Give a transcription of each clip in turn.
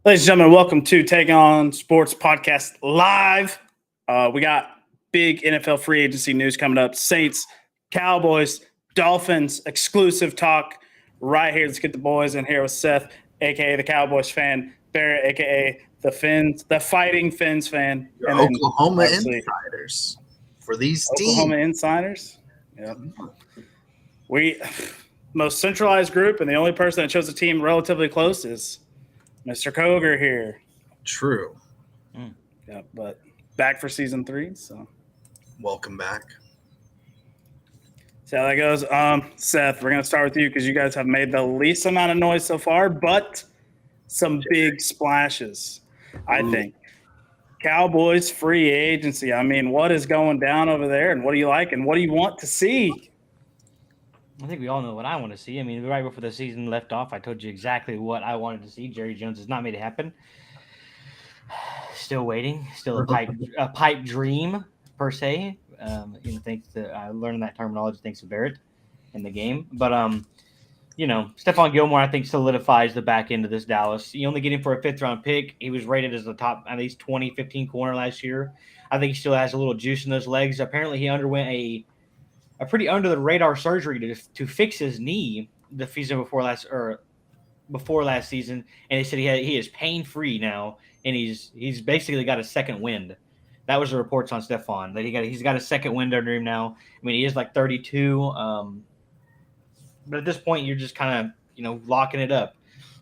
Ladies and gentlemen, welcome to Take On Sports Podcast Live. We got big NFL free agency news coming up. Saints, Cowboys, Dolphins, exclusive talk right here. Let's get the boys in here with Seth, a.k.a. the Cowboys fan, Barrett, a.k.a. the Fighting Fins fan. Your and Oklahoma Insiders for these Oklahoma teams. Insiders. Yep. We most centralized group, and the only person that chose a team relatively close is Mr. Koger here. True. Yeah, but back for season 3, so welcome back. See how that goes. Seth, we're gonna start with you because you guys have made the least amount of noise so far, but some big splashes, I think. Cowboys free agency. I mean, what is going down over there, and what do you like, and what do you want to see? I think we all know what I want to see. I mean, right before the season left off, I told you exactly what I wanted to see. Jerry Jones has not made it happen. Still waiting. Still a pipe dream, per se. Thanks to I learned that terminology thanks to Barrett in the game. But Stephon Gilmore, I think, solidifies the back end of this Dallas. You only get him for a 5th-round pick. He was rated as the top at least 20-15 corner last year. I think he still has a little juice in those legs. Apparently, he underwent a pretty under the radar surgery to fix his knee the season before last season, and he said he is pain free now, and he's basically got a second wind. That was the reports on Stephon that he's got a second wind under him now. I mean, he is like 32, but at this point you're just kind of locking it up.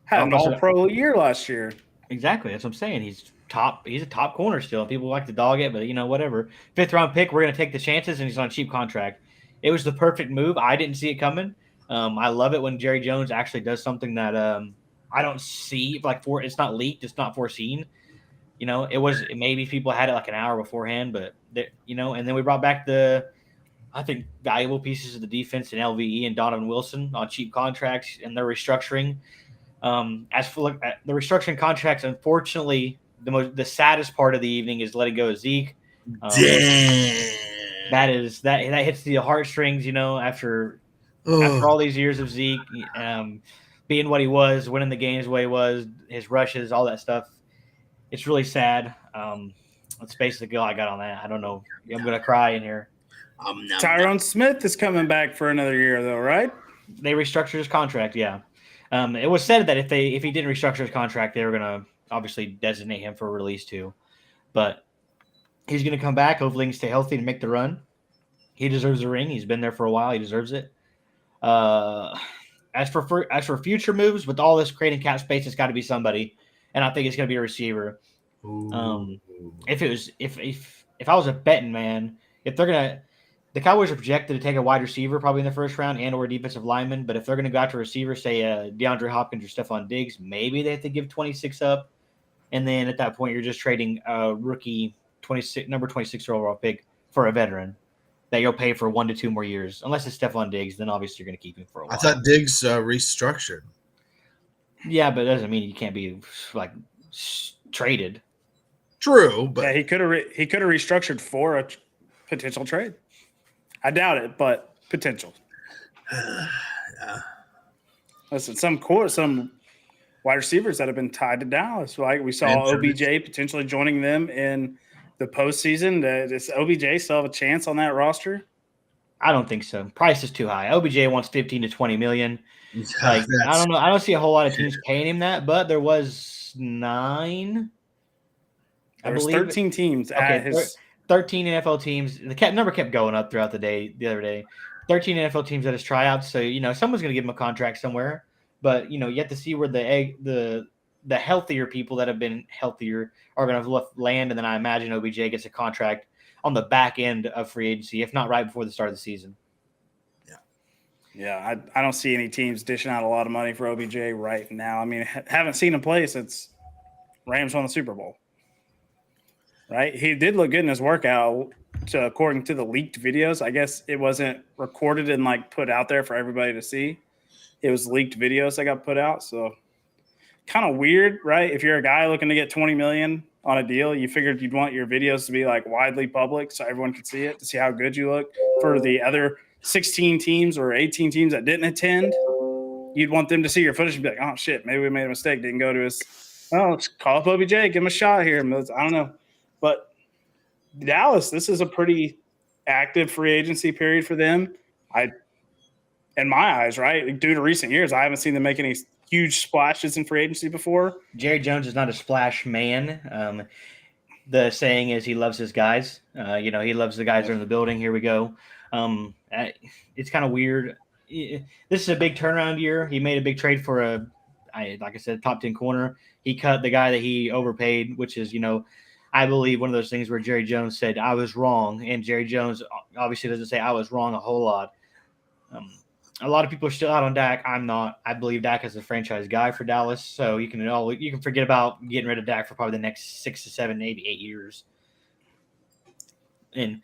Had an all-pro year last year. Exactly, that's what I'm saying. He's a top corner still. People like to dog it, but whatever. 5th-round pick, we're gonna take the chances, and he's on a cheap contract. It was the perfect move. I didn't see it coming. I love it when Jerry Jones actually does something that I don't see. It's not leaked. It's not foreseen. Maybe people had it like an hour beforehand, but and then we brought back I think valuable pieces of the defense in LVE and Donovan Wilson on cheap contracts, and they're restructuring. As for the restructuring contracts, unfortunately, the saddest part of the evening is letting go of Zeke. Damn. That hits the heartstrings, after all these years of Zeke, being what he was, winning the games the way he was, his rushes, all that stuff. It's really sad. That's basically all I got on that. I don't know. I'm going to cry in here. Tyron Smith is coming back for another year, though, right? They restructured his contract, yeah. It was said that if he didn't restructure his contract, they were going to obviously designate him for release too. But he's going to come back. Hopefully, he can stay healthy and make the run. He deserves a ring. He's been there for a while. He deserves it. As for future moves, with all this creating cap space, it's got to be somebody, and I think it's going to be a receiver. If I was a betting man, the Cowboys are projected to take a wide receiver probably in the first round and or a defensive lineman, but if they're going to go after a receiver, say DeAndre Hopkins or Stephon Diggs, maybe they have to give 26 up, and then at that point you're just trading a rookie number 26 overall pick for a veteran that you'll pay for 1 to 2 more years. Unless it's Stephon Diggs, then obviously you're going to keep him for a while. I thought Diggs restructured. Yeah, but it doesn't mean you can't be traded. True, but yeah, he could have restructured for a potential trade. I doubt it, but potential. Yeah. Listen, some wide receivers that have been tied to Dallas. Like we saw OBJ potentially joining them in the postseason. Does OBJ still have a chance on that roster? I don't think so. Price is too high. OBJ wants 15 to 20 million. I don't know. I don't see a whole lot of teams paying him that, but there was 9. There was 13 teams at his 13 NFL teams. The number kept going up throughout the other day. 13 NFL teams at his tryouts. So, someone's going to give him a contract somewhere. But, you have to see where the healthier people that have been healthier are going to land. And then I imagine OBJ gets a contract on the back end of free agency, if not right before the start of the season. Yeah, I don't see any teams dishing out a lot of money for OBJ right now. I mean, haven't seen him play since Rams won the Super Bowl. Right? He did look good in his workout, according to the leaked videos. I guess it wasn't recorded and put out there for everybody to see. It was leaked videos that got put out. So kind of weird, right? If you're a guy looking to get $20 million on a deal, you figured you'd want your videos to be widely public so everyone could see it, to see how good you look. For the other 16 teams or 18 teams that didn't attend, you'd want them to see your footage and be like, oh shit, maybe we made a mistake, didn't go to his Oh, let's call up OBJ, give him a shot here. I don't know. But Dallas, this is a pretty active free agency period for them. In my eyes, right? Due to recent years, I haven't seen them make any huge splashes in free agency before. Jerry Jones is not a splash man. The saying is he loves his guys. He loves the guys that are in the building. Here we go. It's kind of weird. This is a big turnaround year. He made a big trade for like I said, top 10 corner. He cut the guy that he overpaid, which is, I believe one of those things where Jerry Jones said, I was wrong. And Jerry Jones obviously doesn't say I was wrong a whole lot. A lot of people are still out on Dak. I'm not. I believe Dak is a franchise guy for Dallas. So you can forget about getting rid of Dak for probably the next 6 to 7, maybe 8 years. And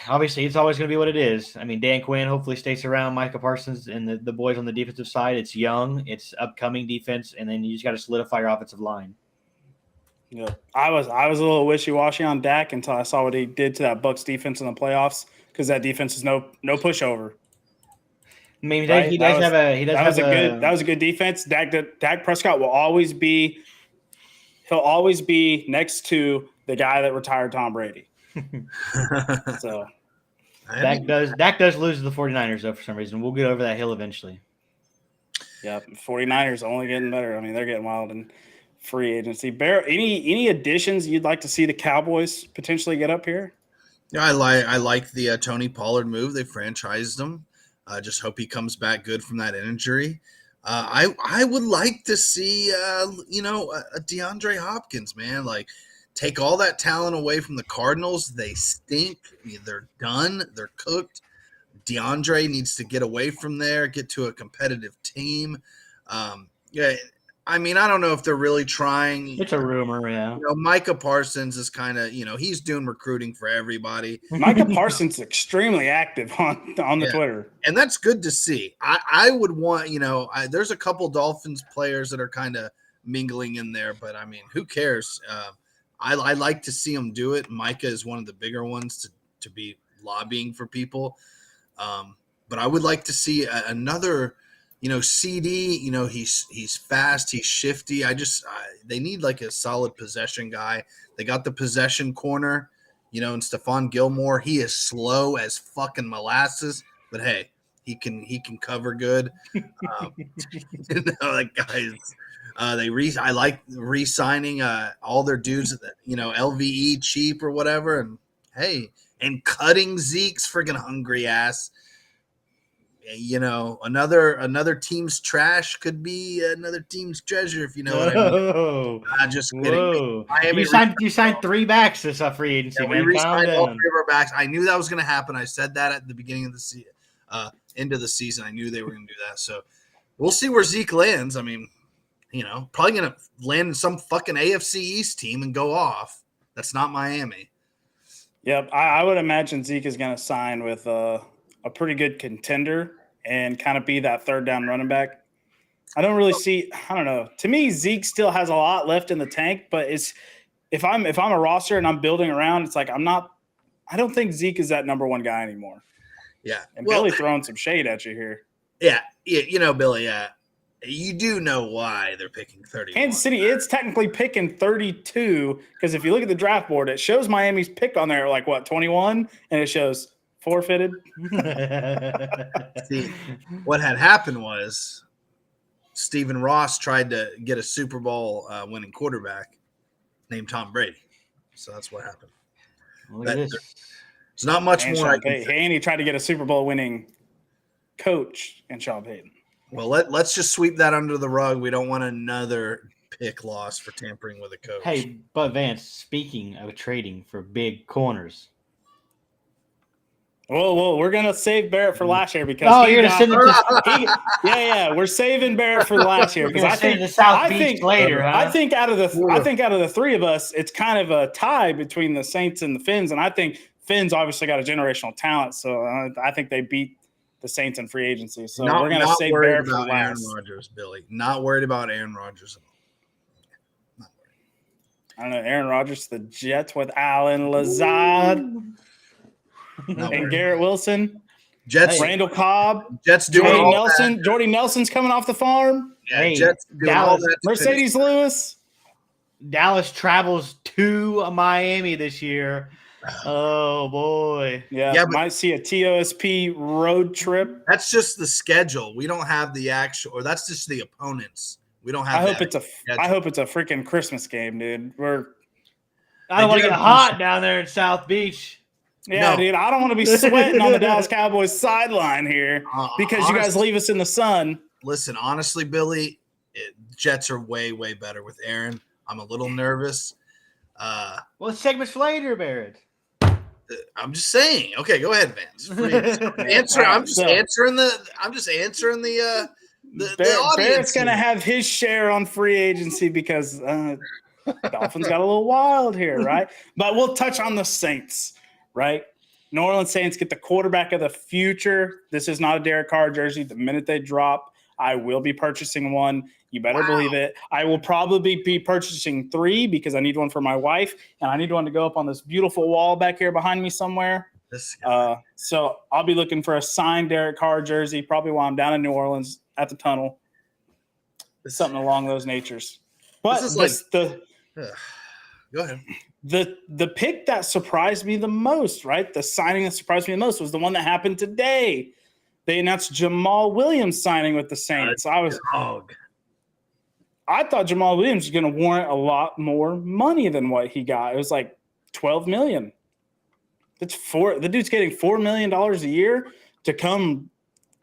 obviously, it's always going to be what it is. I mean, Dan Quinn hopefully stays around, Micah Parsons, and the boys on the defensive side. It's young, it's upcoming defense, and then you just got to solidify your offensive line. Yeah, I was a little wishy-washy on Dak until I saw what he did to that Bucs defense in the playoffs, because that defense is no pushover. I mean, Right? That was a good defense. Dak Prescott will always be next to the guy that retired Tom Brady. So Dak does lose to the 49ers though for some reason. We'll get over that hill eventually. Yeah, 49ers only getting better. I mean, they're getting wild in free agency. Bear, any additions you'd like to see the Cowboys potentially get up here? Yeah, I like the Tony Pollard move. They franchised him. Just hope he comes back good from that injury. I would like to see a DeAndre Hopkins, man. Like, take all that talent away from the Cardinals. They stink. They're done. They're cooked. DeAndre needs to get away from there, get to a competitive team. I mean, I don't know if they're really trying. It's a rumor, yeah. Micah Parsons is kind of, he's doing recruiting for everybody. Micah Parsons is extremely active on the Twitter. And that's good to see. I would want, there's a couple Dolphins players that are kind of mingling in there, but I mean, who cares? I like to see them do it. Micah is one of the bigger ones to be lobbying for people. But I would like to see another – CD, he's fast, he's shifty. They need like a solid possession guy. They got the possession corner, and Stephon Gilmore. He is slow as fucking molasses, but hey, he can cover good. Like guys, I like re-signing all their dudes that LVE cheap or whatever, and hey, and cutting Zeke's freaking hungry ass. Another team's trash could be another team's treasure, if you know what I mean. Just kidding. You signed 3 backs this free agency. We re-signed all 3 of our backs. I knew that was going to happen. I said that at the beginning of the end of the season. I knew they were going to do that. So we'll see where Zeke lands. I mean, probably going to land in some fucking AFC East team and go off. That's not Miami. Yep, I would imagine Zeke is going to sign with a pretty good contender and kind of be that third down running back. I don't know. To me, Zeke still has a lot left in the tank, but if I'm a roster and I'm building around, it's like I don't think Zeke is that number 1 guy anymore. Yeah. And Billy throwing some shade at you here. Yeah. Billy, yeah. You do know why they're picking 31. Kansas City, it's technically picking 32 because if you look at the draft board, it shows Miami's pick on there like 21, and it shows forfeited. See, what had happened was Stephen Ross tried to get a Super Bowl winning quarterback named Tom Brady. So that's what happened. It's not much more. And he tried to get a Super Bowl winning coach in Sean Payton. Well, let's just sweep that under the rug. We don't want another pick loss for tampering with a coach. Hey, but Vance, speaking of trading for big corners. Well, we're gonna save Barrett for last year because you're gonna send it to we're saving Barrett for last year because I think later. Huh? I think out of the 3 of us, it's kind of a tie between the Saints and the Finns, and I think Finns obviously got a generational talent, so I think they beat the Saints in free agency. So we're gonna save Barrett for last. Aaron Rodgers, Billy. Not worried about Aaron Rodgers at all. I don't know. Aaron Rodgers, the Jets with Allen Lazard. And Garrett Wilson, Jets, Randall Cobb, Jets doing Jordy Nelson. Jordy Nelson's coming off the farm. Yeah, Hey, Jets doing all Dallas, that. to finish. Mercedes Lewis. Dallas travels to Miami this year. Oh boy. Yeah, Yeah, but- might see a TOSP road trip. That's just the schedule. We don't have the actual, or that's just the opponents. We don't have. I hope it's a schedule. freaking Christmas game, dude. I don't want do to get have hot down there in South Beach. Yeah, No. dude. I don't want to be sweating on the Dallas Cowboys sideline here because you guys Honestly- leave us in the sun. Listen, honestly, Billy, Jets are way, way better with Aaron. I'm a little nervous. Well, segment's later, Barrett. I'm just saying. Okay, go ahead, Vance. I'm just answering the audience. Barrett's going to here. have his share on free agency because Dolphins got a little wild here, right? But we'll touch on the Saints, right? New Orleans Saints get the quarterback of the future. This is not a Derek Carr jersey. The minute they drop, I will be purchasing one. You better believe it. I will probably be purchasing 3 because I need one for my wife, and I need one to go up on this beautiful wall back here behind me somewhere. So I'll be looking for a signed Derek Carr jersey probably while I'm down in New Orleans at the tunnel. Something along those natures. But Go ahead. The pick that surprised me the most, right? The signing that surprised me the most was the one that happened today. They announced Jamal Williams signing with the Saints. I thought Jamal Williams was going to warrant a lot more money than what he got. It was like $12 million. The dude's getting $4 million a year to come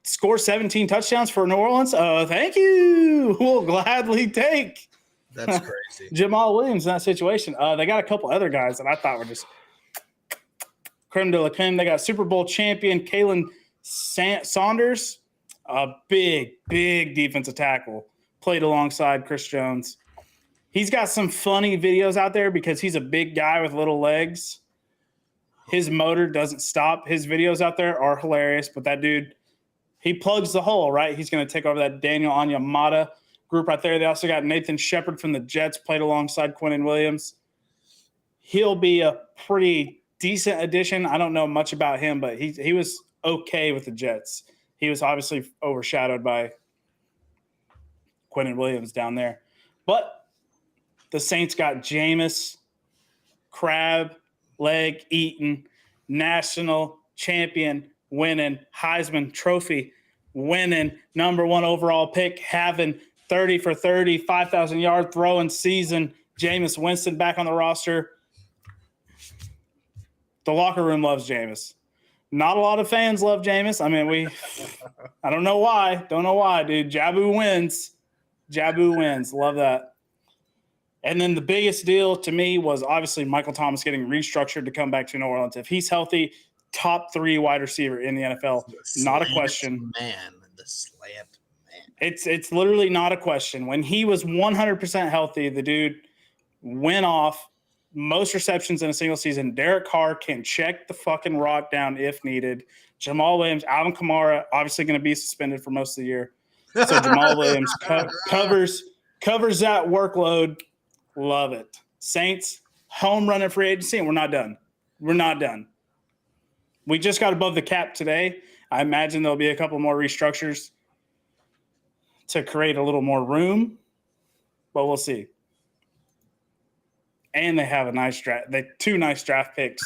score 17 touchdowns for New Orleans. Thank you. We'll gladly take. That's crazy. Jamal Williams in that situation. They got a couple other guys that I thought were just creme de la creme. They got Super Bowl champion Kalen Saunders, a big defensive tackle. Played alongside Chris Jones. He's got some funny videos out there because he's a big guy with little legs. His motor doesn't stop. His videos out there are hilarious, but that dude, he plugs the hole, right? He's going to take over that Daniel Onyemata group right there. They also got Nathan Shepard from the Jets, played alongside Quinnen Williams. He'll be a pretty decent addition. I don't know much about him, but he was okay with the Jets. He was obviously overshadowed by Quinnen Williams down there. But the Saints got Jameis, crab, leg eating, national champion, winning, Heisman Trophy, winning, number 1 overall pick, having 30 for 30, 5,000-yard throwing season, Jameis Winston back on the roster. The locker room loves Jameis. Not a lot of fans love Jameis. I mean, I don't know why. Don't know why, dude. Jabu wins. Love that. And then the biggest deal to me was obviously Michael Thomas getting restructured to come back to New Orleans. If he's healthy, top 3 wide receiver in the NFL. Not a question. The slant man. It's literally not a question. When he was 100% healthy, the dude went off. Most receptions in a single season. Derek Carr can check the fucking rock down if needed. Jamal Williams, Alvin Kamara, obviously going to be suspended for most of the year. So Jamal Williams covers that workload. Love it. Saints, home run and free agency, and we're not done. We just got above the cap today. I imagine there'll be a couple more restructures to create a little more room, but we'll see. And they have a nice draft. They 2 nice draft picks.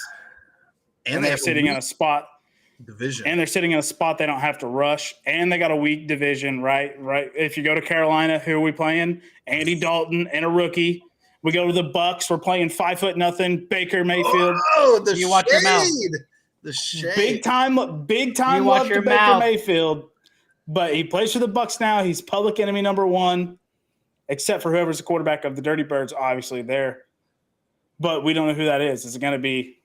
And they're sitting in a spot division. And they're sitting in a spot they don't have to rush. And they got a weak division, right? If you go to Carolina, who are we playing? Andy Dalton and a rookie. We go to the Bucks. We're playing 5'0" Baker Mayfield. Oh, you watch your mouth. The shade. Big time love to Baker Mayfield. But he plays for the Bucks now. He's public enemy number 1, except for whoever's the quarterback of the Dirty Birds, obviously there. But we don't know who that is. Is it going to be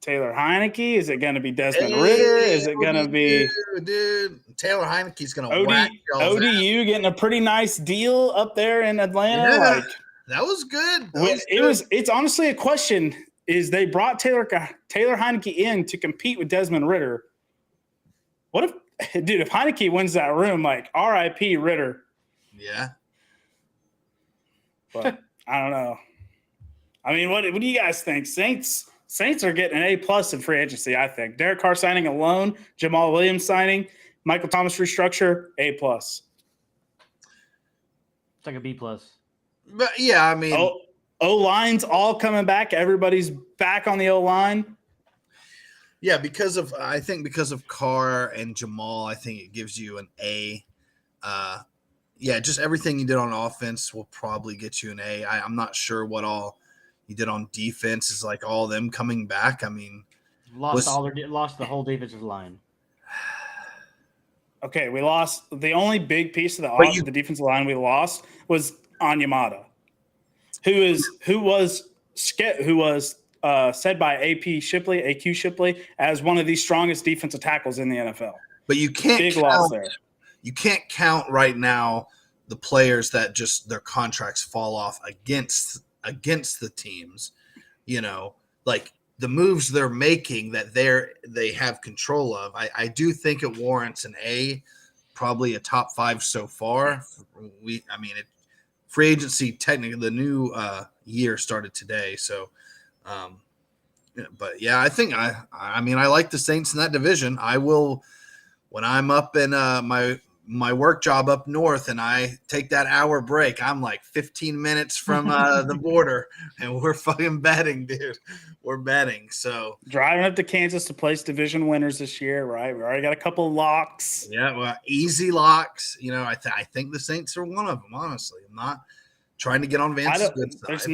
Taylor Heineke? Is it going to be Desmond Ridder? Is it going to be dude? Taylor Heineke's going to whack ODU getting a pretty nice deal up there in Atlanta. Yeah, that was good. It's honestly a question. Is they brought Taylor Heineke in to compete with Desmond Ridder? What if Heineke wins that room? Like R.I.P. Ridder. Yeah. But I don't know. I mean, what do you guys think? Saints are getting an A+ in free agency, I think. Derek Carr signing alone, Jamal Williams signing, Michael Thomas restructure, A+. It's like a B plus. But yeah, I mean, O-line's all coming back. Everybody's back on the O-line. yeah, I think because of Carr and Jamal, I think it gives you an A. Yeah, just everything you did on offense will probably get you an A. I'm not sure what all you did on defense is like all them coming back. I mean, Lost the whole defensive line. Okay, we lost. The only big piece of the defensive line we lost was Onyemata, who was said by AQ Shipley as one of the strongest defensive tackles in the NFL. But you can't big loss there. You can't count right now the players that just their contracts fall off against the teams. You know, like the moves they're making that they have control of. I do think it warrants an A, probably a top 5 so far. Free agency technically the new year started today, so. But yeah, I think I like the Saints in that division. I will when I'm up in my work job up north and I take that hour break, I'm like 15 minutes from the border and we're fucking betting, dude. We're betting. So driving up to Kansas to place division winners this year, right? We already got a couple of locks. Yeah, well, easy locks. You know, I think the Saints are one of them, honestly. I'm not trying to get on Vance's good side. There's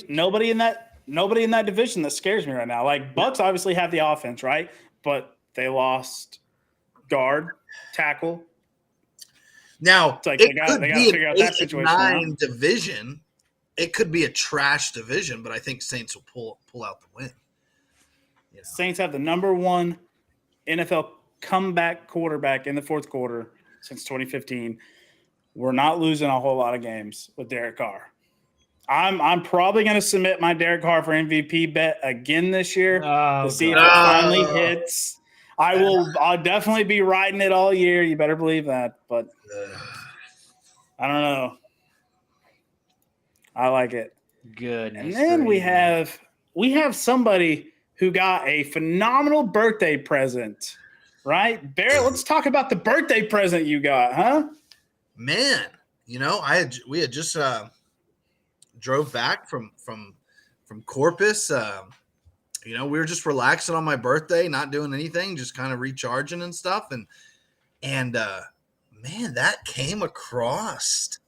nobody in that division that scares me right now. Like Bucks obviously have the offense, right? But they lost guard, tackle. Now, it's like it they got to figure out that situation. 8-9 division. It could be a trash division, but I think Saints will pull out the win. You know? Saints have the number 1 NFL comeback quarterback in the fourth quarter since 2015. We're not losing a whole lot of games with Derek Carr. I'm probably going to submit my Derek Carr for MVP bet again this year to see if it finally hits. I'll definitely be riding it all year. You better believe that. But I don't know. I like it. Good. And then we have somebody who got a phenomenal birthday present, right? Barrett, let's talk about the birthday present you got, huh? Man, you know, we had just drove back from Corpus. You know, we were just relaxing on my birthday, not doing anything, just kind of recharging and stuff. And man, that came across.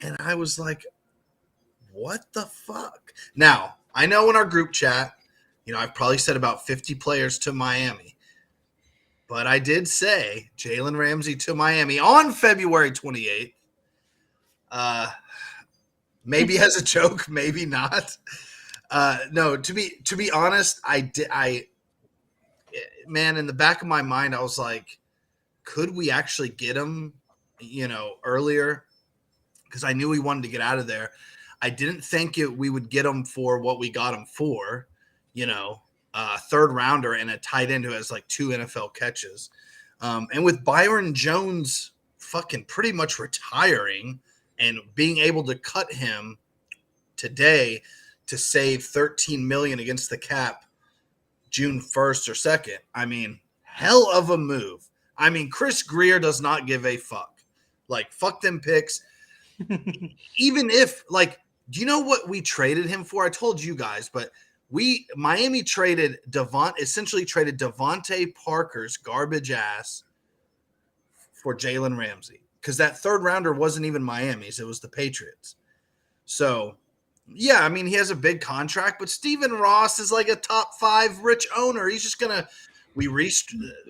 And I was like, what the fuck? Now, I know in our group chat, you know, I've probably said about 50 players to Miami. But I did say Jalen Ramsey to Miami on February 28th. Maybe as a joke, maybe not. No, to be honest, man, in the back of my mind, I was like, could we actually get him, you know, earlier? Because I knew we wanted to get out of there. I didn't think we would get him for what we got him for, you know, a third rounder and a tight end who has like 2 NFL catches. And with Byron Jones fucking pretty much retiring and being able to cut him today to save $13 million against the cap June 1st or 2nd. I mean, hell of a move. I mean, Chris Greer does not give a fuck. Like, fuck them picks. Even if, like, do you know what we traded him for? I told you guys, but Miami essentially traded Devontae Parker's garbage ass for Jalen Ramsey. Because that third rounder wasn't even Miami's. It was the Patriots. So, yeah, I mean, he has a big contract, but Stephen Ross is like a top 5 rich owner. He's just going to – we restructured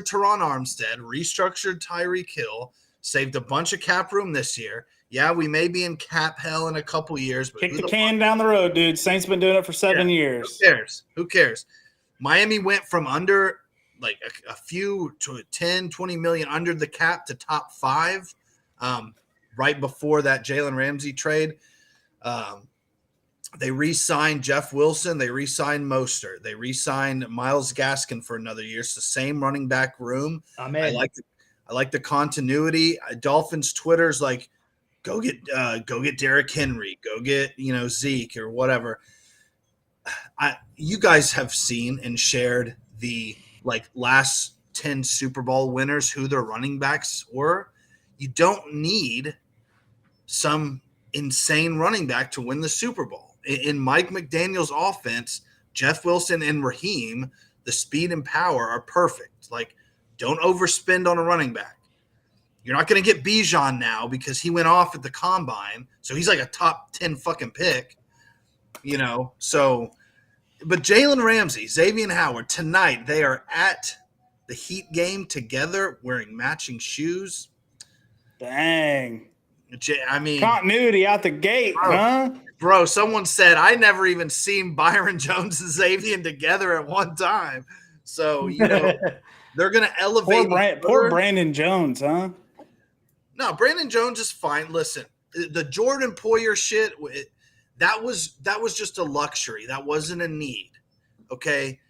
Teron Armstead, restructured Tyreek Hill, saved a bunch of cap room this year. Yeah, we may be in cap hell in a couple years. But kick the can down the road, dude. Saints been doing it for 7 years. Who cares? Miami went from under – like a few to 10, 20 million under the cap to top 5 right before that Jalen Ramsey trade. They re-signed Jeff Wilson. They re-signed Mostert. They re-signed Myles Gaskin for another year. It's the same running back room. I like the continuity. Dolphins Twitter's like, go get Derrick Henry. Go get, you know, Zeke or whatever. You guys have seen and shared the like last 10 Super Bowl winners, who their running backs were. You don't need some insane running back to win the Super Bowl. In Mike McDaniel's offense, Jeff Wilson and Raheem, the speed and power are perfect. Like, don't overspend on a running back. You're not going to get Bijan now because he went off at the combine. So he's like a top 10 fucking pick, So, but Jalen Ramsey, Xavier Howard, tonight they are at the Heat game together wearing matching shoes. Dang. I mean, continuity out the gate, huh? Bro, someone said I never even seen Byron Jones and Xavier together at one time. So, they're going to elevate. Poor Brandon Jones, huh? No, Brandon Jones is fine. Listen, the Jordan Poyer shit, that was just a luxury. That wasn't a need. Okay.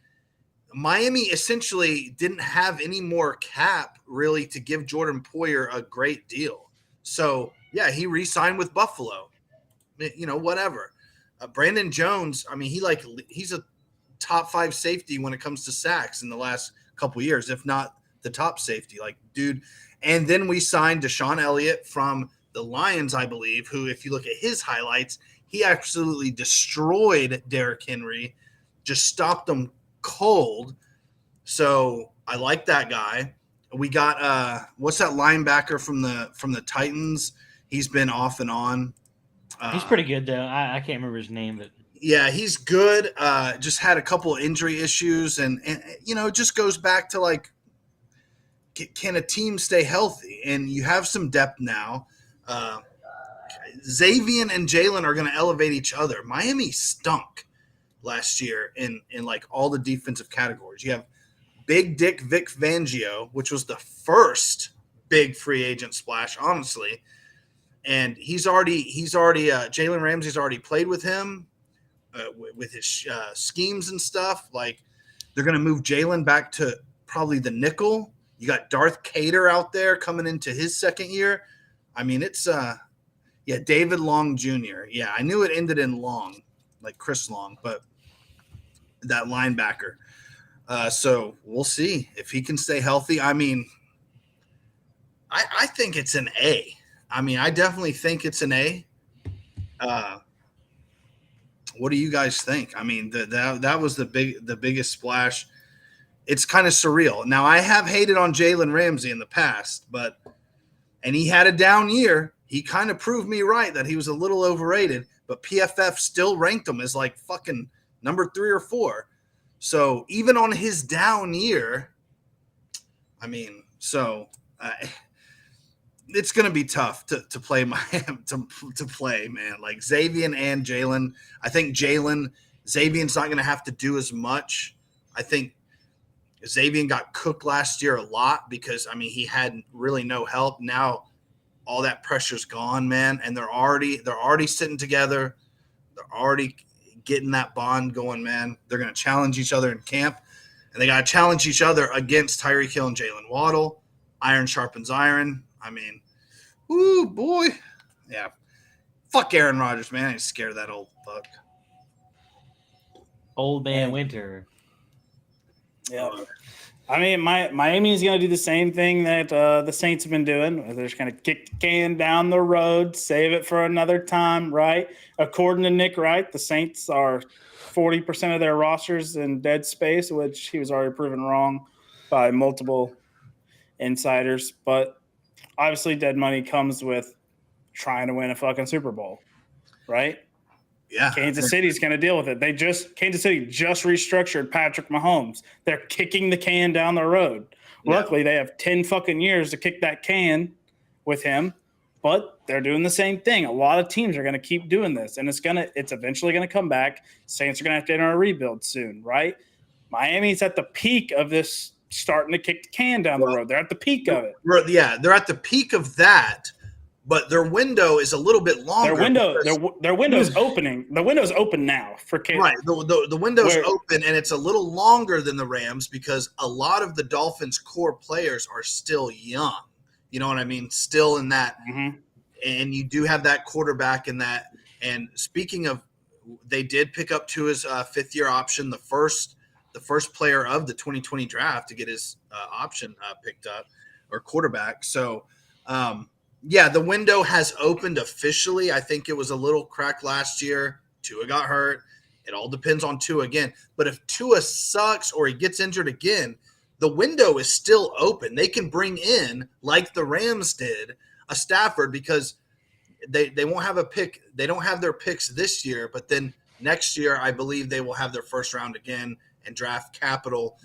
Miami essentially didn't have any more cap really to give Jordan Poyer a great deal. So, yeah, he re-signed with Buffalo. Whatever. Brandon Jones, I mean, he's a top 5 safety when it comes to sacks in the last couple years, if not the top safety. Like, dude. And then we signed Deshaun Elliott from the Lions, I believe, who, if you look at his highlights, he absolutely destroyed Derrick Henry, just stopped him cold. So I like that guy. We got what's that linebacker from the Titans? He's been off and on. He's pretty good though. I can't remember his name, but yeah, he's good. Just had a couple of injury issues, and it just goes back to like, can a team stay healthy? And you have some depth now. Xavier and Jalen are going to elevate each other. Miami stunk last year in like all the defensive categories. You have Big Dick Vic Fangio, which was the first big free agent splash, honestly. And he's already Jalen Ramsey's already played with him with his schemes and stuff. Like, they're going to move Jalen back to probably the nickel. You got Darth Cater out there coming into his second year. I mean, it's David Long Jr. Yeah, I knew it ended in Long, like Chris Long, but that linebacker. So we'll see if he can stay healthy. I mean, I think it's an A. I mean, I definitely think it's an A. What do you guys think? I mean, that was the biggest splash. It's kind of surreal. Now, I have hated on Jalen Ramsey in the past, and he had a down year. He kind of proved me right that he was a little overrated, but PFF still ranked him as like fucking number 3 or 4. So even on his down year, I mean, it's going to be tough to play to play, man. Like Xavier and Jalen, I think Xavier's not going to have to do as much. I think Xavier got cooked last year a lot because, I mean, he had really no help. Now all that pressure's gone, man, and they're already sitting together. They're already getting that bond going, man. They're going to challenge each other in camp, and they got to challenge each other against Tyreek Hill and Jalen Waddle. Iron sharpens iron. I mean, ooh, boy. Yeah. Fuck Aaron Rodgers, man. I ain't scared of that old fuck. Old man Winter. Yeah. I mean, Miami's going to do the same thing that the Saints have been doing. They're just going to kick the can down the road, save it for another time, right? According to Nick Wright, the Saints are 40% of their rosters in dead space, which he was already proven wrong by multiple insiders. But obviously, dead money comes with trying to win a fucking Super Bowl, right? Yeah. Kansas City's going to deal with it. Kansas City just restructured Patrick Mahomes. They're kicking the can down the road. Yeah. Luckily, they have 10 fucking years to kick that can with him, but they're doing the same thing. A lot of teams are going to keep doing this, and it's eventually going to come back. Saints are going to have to enter a rebuild soon, right? Miami's at the peak of this, starting to kick the can down the road. They're at the peak of it. Yeah, they're at the peak of that. But their window is a little bit longer. Their window's opening. The window's open now for Kansas. Right. The window's open, and it's a little longer than the Rams because a lot of the Dolphins' core players are still young. You know what I mean? Still in that. Mm-hmm. And you do have that quarterback in that. And speaking of, they did pick up to his fifth-year option, the first player of the 2020 draft to get his option picked up, or quarterback. So, Yeah, the window has opened officially. I think it was a little crack last year. Tua got hurt. It all depends on Tua again. But if Tua sucks or he gets injured again, the window is still open. They can bring in, like the Rams did, a Stafford because they won't have a pick. They don't have their picks this year, but then next year, I believe they will have their first round again and draft capital.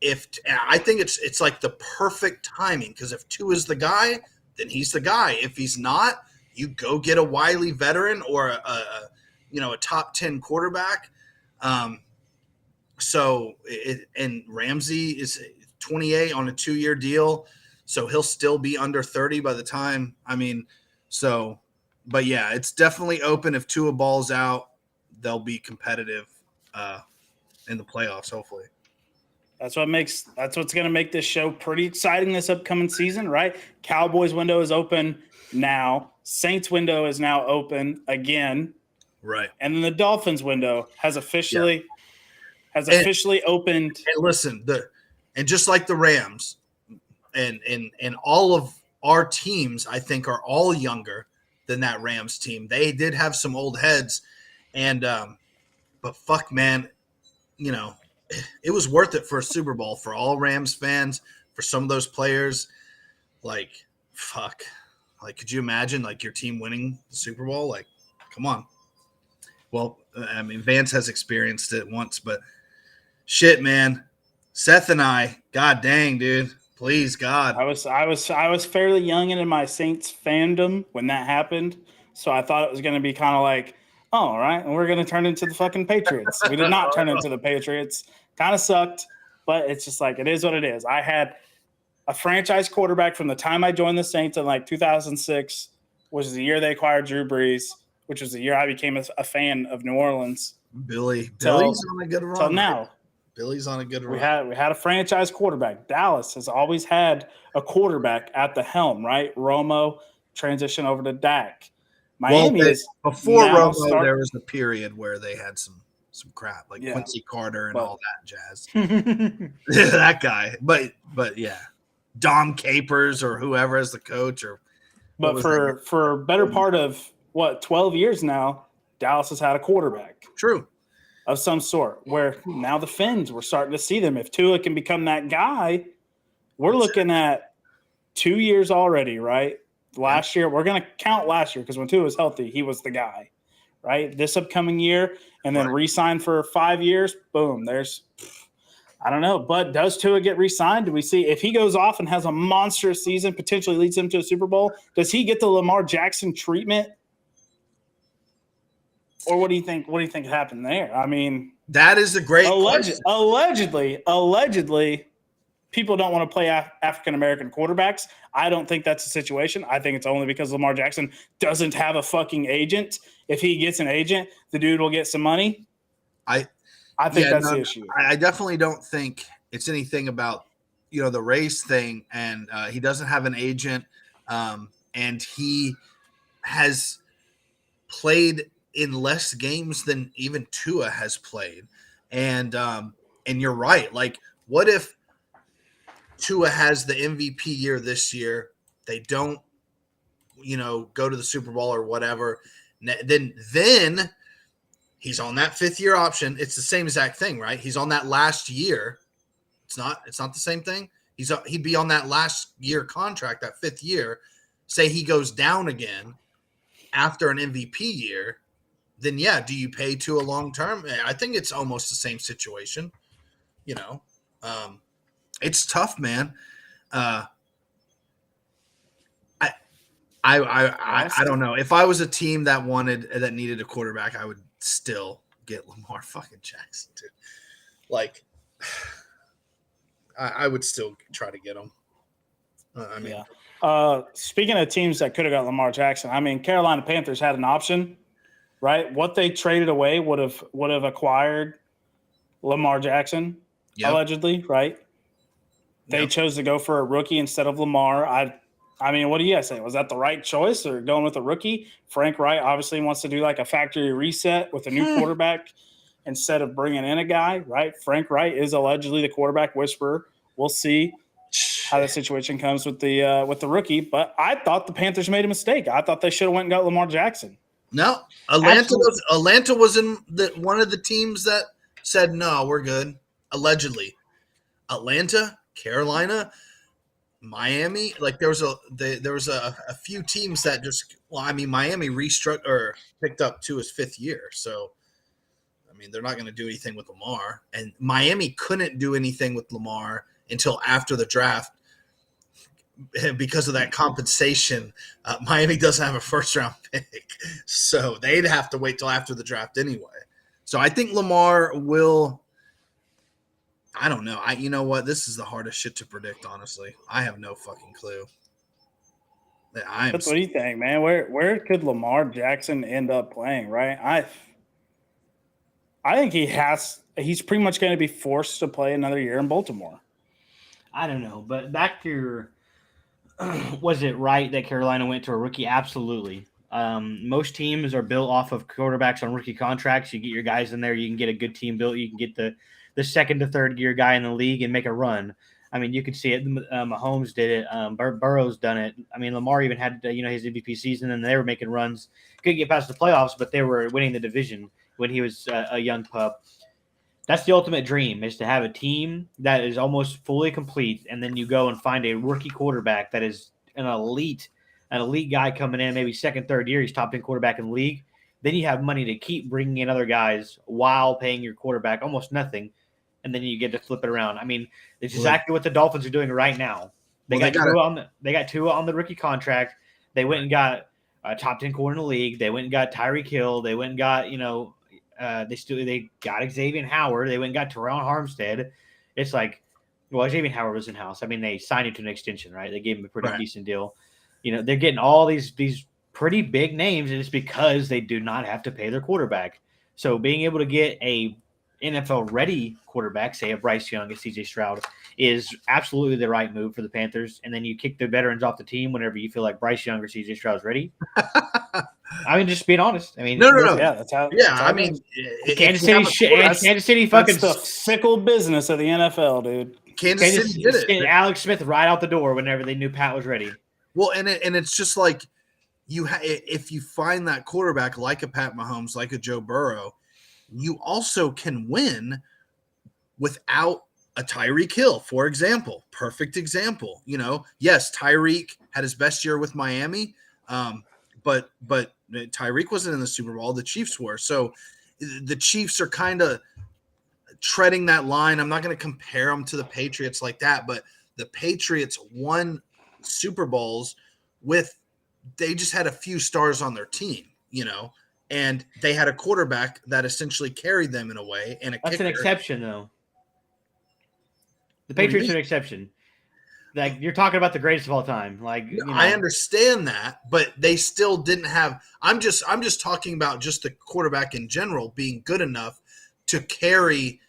I think it's like the perfect timing because if Tua is the guy, then he's the guy. If he's not, you go get a wily veteran or a top 10 quarterback. And Ramsey is 28 on a 2-year deal, so he'll still be under 30 by the time. But yeah, it's definitely open. If Tua balls out, they'll be competitive in the playoffs, hopefully. That's what's going to make this show pretty exciting this upcoming season, right? Cowboys window is open now. Saints window is now open again. Right. And then the Dolphins window has officially opened. And listen, and just like the Rams and all of our teams, I think, are all younger than that Rams team. They did have some old heads, and but fuck, man, it was worth it for a Super Bowl for all Rams fans, for some of those players. Like, fuck. Like, could you imagine, like, your team winning the Super Bowl? Like, come on. Well, I mean, Vance has experienced it once, but shit, man. Seth and I, god dang, dude. Please, God. I was fairly young in my Saints fandom when that happened, so I thought it was going to be kind of like, oh, all right, and we're going to turn into the fucking Patriots. We did not turn into the Patriots. Kind of sucked, but it's just like it is what it is. I had a franchise quarterback from the time I joined the Saints in like 2006, which is the year they acquired Drew Brees, which was the year I became a fan of New Orleans. Billy's on a good run. So now, Billy's on a good run. We had a franchise quarterback. Dallas has always had a quarterback at the helm, right? Romo transition over to Dak. Miami is before Romo. There was a period where they had some crap like Quincy Carter and all that jazz. That guy, but yeah, Dom Capers or whoever as the coach But for better part of 12 years now, Dallas has had a quarterback. True. Of some sort, where now the Fins, we're starting to see them. If Tua can become that guy, we're looking at 2 years already, right? Last year, we're going to count last year because when Tua was healthy, he was the guy, right? This upcoming year, and then re-sign for 5 years, boom, I don't know. But does Tua get re-signed? Do we see if he goes off and has a monstrous season, potentially leads him to a Super Bowl, does he get the Lamar Jackson treatment? Or what do you think happened there? I mean, that is a great question. Allegedly, people don't want to play African-American quarterbacks. I don't think that's the situation. I think it's only because Lamar Jackson doesn't have a fucking agent. If he gets an agent, the dude will get some money. I think that's the issue. I definitely don't think it's anything about, the race thing. And he doesn't have an agent. And he has played in less games than even Tua has played. And you're right. Like, what if Tua has the MVP year this year? They don't, go to the Super Bowl or whatever. Then he's on that 5th year option. It's the same exact thing, right? He's on that last year. It's not the same thing. He'd be on that last year contract, that 5th year. Say he goes down again after an MVP year. Then yeah, do you pay to a long term? I think it's almost the same situation. It's tough, man. I don't know. If I was a team that needed a quarterback, I would still get Lamar fucking Jackson, dude. Like, I would still try to get him. Speaking of teams that could have got Lamar Jackson, I mean, Carolina Panthers had an option. Right, what they traded away would have acquired Lamar Jackson, allegedly. Right, they chose to go for a rookie instead of Lamar. I mean, what do you guys say? Was that the right choice, or going with a rookie? Frank Wright obviously wants to do like a factory reset with a new quarterback instead of bringing in a guy. Right, Frank Wright is allegedly the quarterback whisperer. We'll see. how the situation comes with the rookie. But I thought the Panthers made a mistake. I thought they should have went and got Lamar Jackson. No, Atlanta was in one of the teams that said no, we're good. Allegedly, Atlanta, Carolina, Miami. Like there was a few teams that just. Well, I mean, Miami picked up to his 5th year, so I mean they're not going to do anything with Lamar, and Miami couldn't do anything with Lamar until after the draft. Because of that compensation, Miami doesn't have a first-round pick, so they'd have to wait till after the draft anyway. So I think Lamar will. I don't know. You know what? This is the hardest shit to predict. Honestly, I have no fucking clue. What do you think, man? Where could Lamar Jackson end up playing? Right? I think he's pretty much going to be forced to play another year in Baltimore. I don't know, but back to your. Was it right that Carolina went to a rookie? Absolutely. Most teams are built off of quarterbacks on rookie contracts. You get your guys in there, you can get a good team built. You can get the second to third year guy in the league and make a run. I mean, you could see it. Mahomes did it. Burrow's done it. I mean, Lamar even had his MVP season, and they were making runs. Couldn't get past the playoffs, but they were winning the division when he was a young pup. That's the ultimate dream, is to have a team that is almost fully complete, and then you go and find a rookie quarterback that is an elite guy coming in, maybe second, third year, he's top 10 quarterback in the league. Then you have money to keep bringing in other guys while paying your quarterback almost nothing, and then you get to flip it around. I mean, it's exactly what the Dolphins are doing right now. They got Tua on the rookie contract. They went and got a top 10 corner in the league. They went and got Tyreek Hill. They went and got they got Xavier Howard. They went and got Terrell Armstead. It's like, well, Xavier Howard was in house. I mean, they signed him to an extension, right? They gave him a pretty decent deal. They're getting all these pretty big names, and it's because they do not have to pay their quarterback. So being able to get a NFL ready quarterback, say a Bryce Young, a CJ Stroud, is absolutely the right move for the Panthers. And then you kick the veterans off the team whenever you feel like Bryce Young or CJ Stroud's ready. I mean, just being honest. I mean, no. Yeah, that's how. Yeah, I mean, Kansas City fucking. That's the fickle business of the NFL, dude. Kansas City did it. Alex Smith right out the door whenever they knew Pat was ready. Well, and it's just like if you find that quarterback like a Pat Mahomes, like a Joe Burrow, you also can win without a Tyreek Hill, for example. Perfect example. Yes, Tyreek had his best year with Miami, but Tyreek wasn't in the Super Bowl. The Chiefs were. So the Chiefs are kind of treading that line. I'm not going to compare them to the Patriots like that, but the Patriots won Super Bowls they just had a few stars on their team, and they had a quarterback that essentially carried them in a way. And that's an exception, though. The Patriots are an exception. Like, you're talking about the greatest of all time. Like, I understand that, but they still didn't have. I'm just talking about just the quarterback in general being good enough to carry.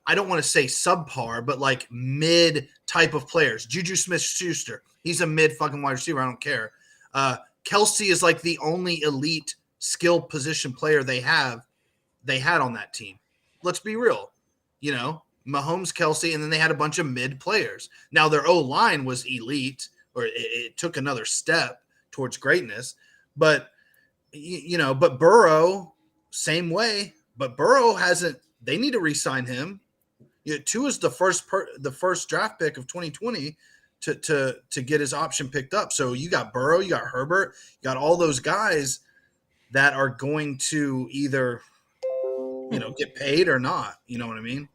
I don't want to say subpar, but like mid type of players. Juju Smith-Schuster, he's a mid fucking wide receiver. I don't care. Kelsey is like the only elite skill position player they had on that team. Let's be real, Mahomes, Kelsey, and then they had a bunch of mid players. Now their O-line was elite, or it took another step towards greatness. But but Burrow, same way. But Burrow hasn't. They need to re-sign him. Tua is the first draft pick of 2020 to get his option picked up. So you got Burrow, you got Herbert, you got all those guys that are going to either get paid or not. You know what I mean?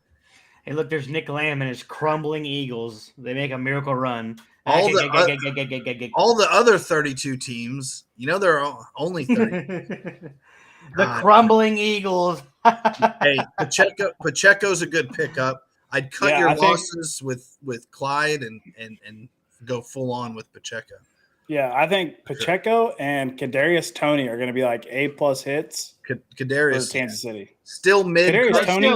Hey, look, there's Nick Lamb and his crumbling Eagles. They make a miracle run. All the other 32 teams, there are only 30. The crumbling Eagles. Hey, Pacheco's a good pickup. I'd cut your losses with Clyde and go full on with Pacheco. Yeah, I think Pacheco and Kadarius Toney are going to be like A+ hits. Kadarius for Kansas City. Still mid. Kadarius Toney,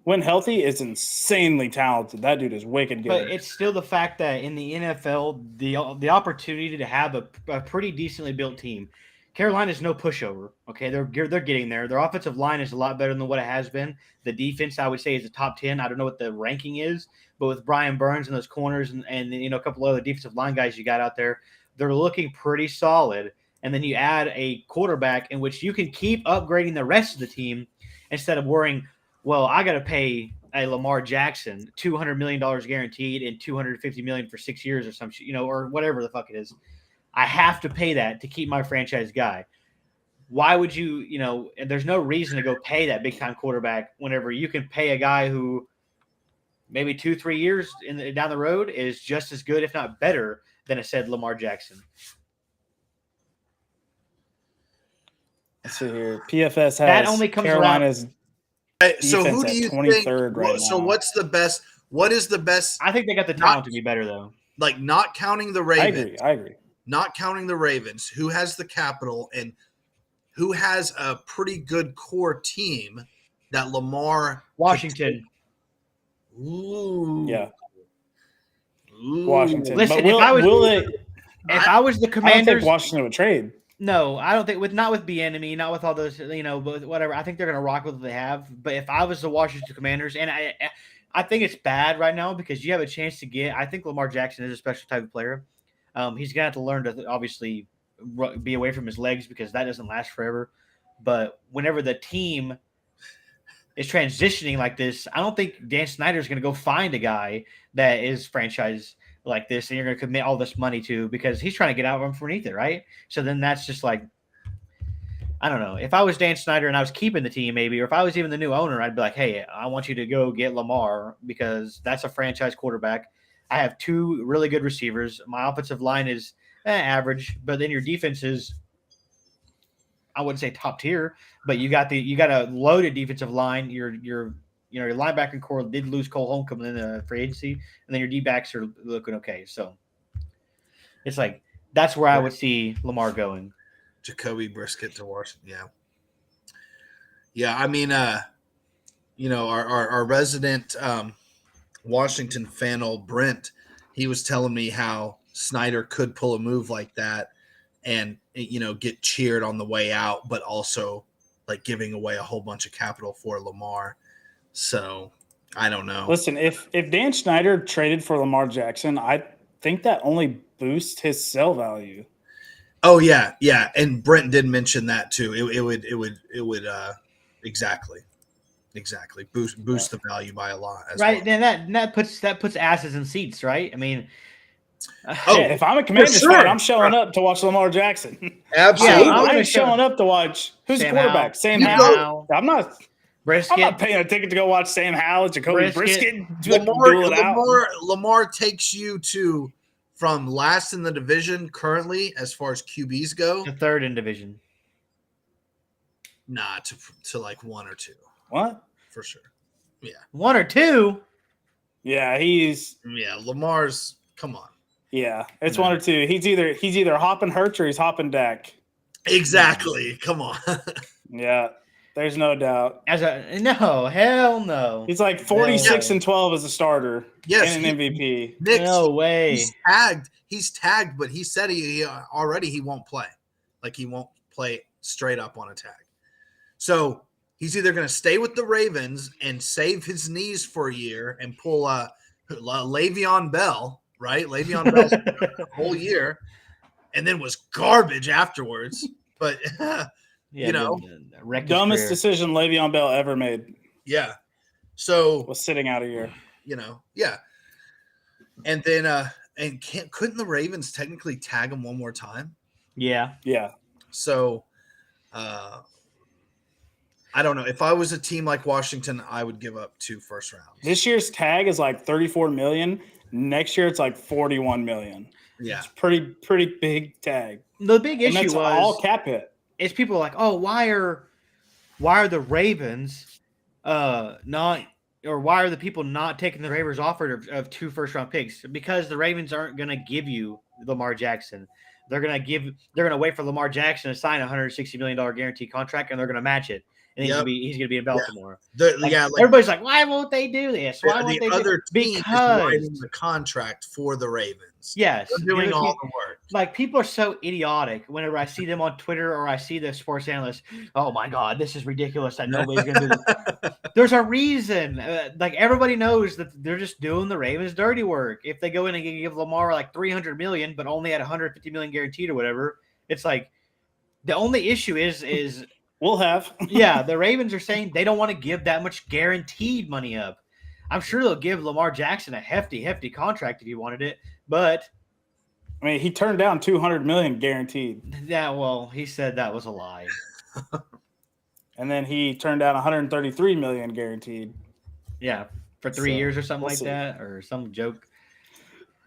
when healthy, is insanely talented. That dude is wicked good. But it's still the fact that in the NFL, the opportunity to have a pretty decently built team, Carolina's no pushover. Okay, they're getting there. Their offensive line is a lot better than what it has been. The defense, I would say, is a top 10. I don't know what the ranking is, but with Brian Burns and those corners and a couple other defensive line guys you got out there, they're looking pretty solid. And then you add a quarterback in which you can keep upgrading the rest of the team instead of worrying, well, I got to pay a Lamar Jackson $200 million guaranteed and $250 million for 6 years or some shit, or whatever the fuck it is. I have to pay that to keep my franchise guy. Why would you, and there's no reason to go pay that big time quarterback whenever you can pay a guy who maybe 2-3 years down the road is just as good, if not better, than a said Lamar Jackson. Let's see here. PFS has that only comes Carolina's so who do you think? right so now. what's the best? What is the best? I think they got the talent to be better, though. Like not counting the Ravens. I agree. Not counting the Ravens, who has the capital and who has a pretty good core team that Lamar Washington. Ooh. Yeah. Ooh. Washington. Listen, but if I was the I don't Commanders, think Washington would trade. No, I don't think not with Bieniemy, not with all those, but whatever. I think they're going to rock with what they have. But if I was the Washington Commanders, and I think it's bad right now because you have a chance to get. I think Lamar Jackson is a special type of player. He's going to have to learn to obviously be away from his legs because that doesn't last forever. But whenever the team is transitioning like this, I don't think Dan Snyder is going to go find a guy that is franchise like this and you're going to commit all this money to because he's trying to get out from underneath it, right? So then that's just like, I don't know. If I was Dan Snyder and I was keeping the team maybe, or if I was even the new owner, I'd be like, hey, I want you to go get Lamar because that's a franchise quarterback. I have 2 really good receivers. My offensive line is average, but then your defense is, I wouldn't say top tier, but you got a loaded defensive line. Your linebacker core did lose Cole Holm coming in the free agency, and then your D-backs are looking okay. So it's like that's where I would see Lamar going. Jacoby Brisket to Washington. Yeah. I mean, our resident Washington fan, old Brent, he was telling me how Snyder could pull a move like that and get cheered on the way out, but also like giving away a whole bunch of capital for Lamar. So I don't know. Listen, if Dan Snyder traded for Lamar Jackson, I think that only boosts his sell value. Oh yeah, and Brent did mention that too. It would exactly boost the value by a lot. Right, well. and that puts asses in seats, right? I mean, if I'm a Commanders fan, I'm showing up to watch Lamar Jackson. Absolutely, I ain't showing up to watch who's the quarterback. Sam Howell. I'm not paying a ticket to go watch Sam Howell, Jacoby Brisket. Lamar takes you from last in the division currently as far as QBs go. The third in division. Nah, to like 1 or 2. What? For sure. Yeah. 1 or 2? Yeah, Lamar's come on. Yeah, it's 1 or 2. He's either hopping Hurts or he's hopping Dak. Exactly. Come on. Yeah. There's no doubt. No, hell no. He's like 46-12 as a starter. Yes, and an MVP. No way. He's tagged, but he said he won't play. Like he won't play straight up on a tag. So he's either going to stay with the Ravens and save his knees for a year and pull Le'Veon Bell, right? Le'Veon Bell the whole year, and then was garbage afterwards. But dumbest decision Le'Veon Bell ever made. Yeah. So was sitting out a year. Yeah. And then couldn't the Ravens technically tag him one more time? Yeah. So I don't know. If I was a team like Washington, I would give up 2 first rounds. This year's tag is like $34 million. Next year it's like $41 million. Yeah. It's pretty big tag. The big issue was all cap hit. Is people are like, oh, why are the Ravens not, or why are the people not taking the Ravens offer of 2 first-round picks? Because the Ravens aren't going to give you Lamar Jackson. They're going to wait for Lamar Jackson to sign a $160 million guaranteed contract, and they're going to match it. And he's going to be in Baltimore. Yeah. Everybody's like, why won't they do this? Why won't they other do team is writing the contract for the Ravens? Yes. They're doing all the work. like people are so idiotic whenever I see them on Twitter or I see the sports analysts. Oh my God, this is ridiculous that nobody's going to do this. There's a reason. Like everybody knows that they're just doing the Ravens' dirty work. If they go in and give Lamar like $300 million, but only at $150 million guaranteed or whatever, it's like the only issue is we'll have. Yeah, the Ravens are saying they don't want to give that much guaranteed money up. I'm sure they'll give Lamar Jackson a hefty contract if he wanted it, but I mean, he turned down $200 million guaranteed. Yeah, well, he said that was a lie. And then he turned down $133 million guaranteed. Yeah, for 3 years or something like that, or some joke.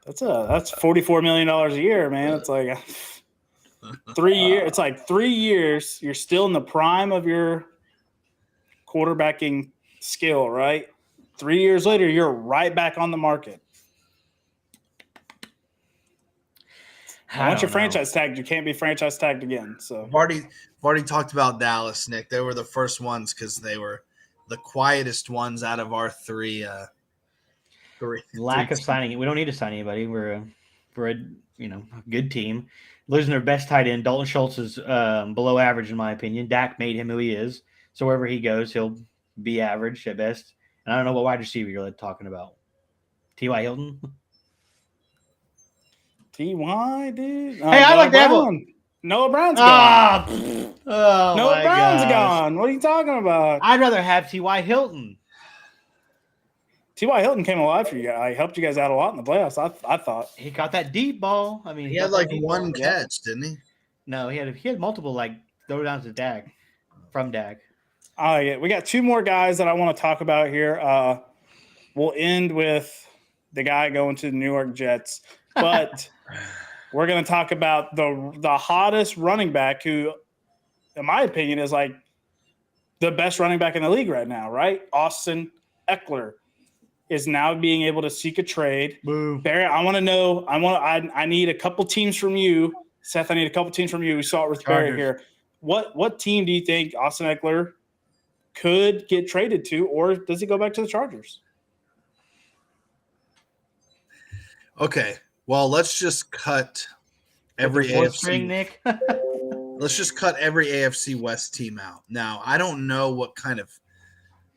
That's $44 million a year, man. It's like 3 years. It's like 3 years. You're still in the prime of your quarterbacking skill, right? 3 years later, you're right back on the market. Once you're franchise tagged, you can't be franchise tagged again. So I've already talked about Dallas, Nick. They were the first ones because they were the quietest ones out of our three. Lack of signing. We don't need to sign anybody. We're a good team. Losing their best tight end, Dalton Schultz is below average in my opinion. Dak made him who he is, so wherever he goes, he'll be average at best. And I don't know what wide receiver you're talking about. T.Y. Hilton. T.Y., dude. Hey, I like that one. Noah Brown's gone. Noah Brown's gone. What are you talking about? I'd rather have T.Y. Hilton. T.Y. Hilton came alive for you guys. He helped you guys out a lot in the playoffs. I thought he caught that deep ball. I mean, he had like one catch, didn't he? No, he had multiple throw downs to Dak from Dak. Oh yeah, we got two more guys that I want to talk about here. We'll end with the guy going to the New York Jets, but we're going to talk about the hottest running back who, in my opinion, is like the best running back in the league right now, right? Austin Eckler is now being able to seek a trade. Boo. Barry, I want to know. I need a couple teams from you, Seth. I need a couple teams from you. We saw it with Chargers. Barry here. What team do you think Austin Eckler could get traded to, or does he go back to the Chargers? Okay. Well, let's just cut every AFC. Nick. Let's just cut every AFC West team out. Now, I don't know what kind of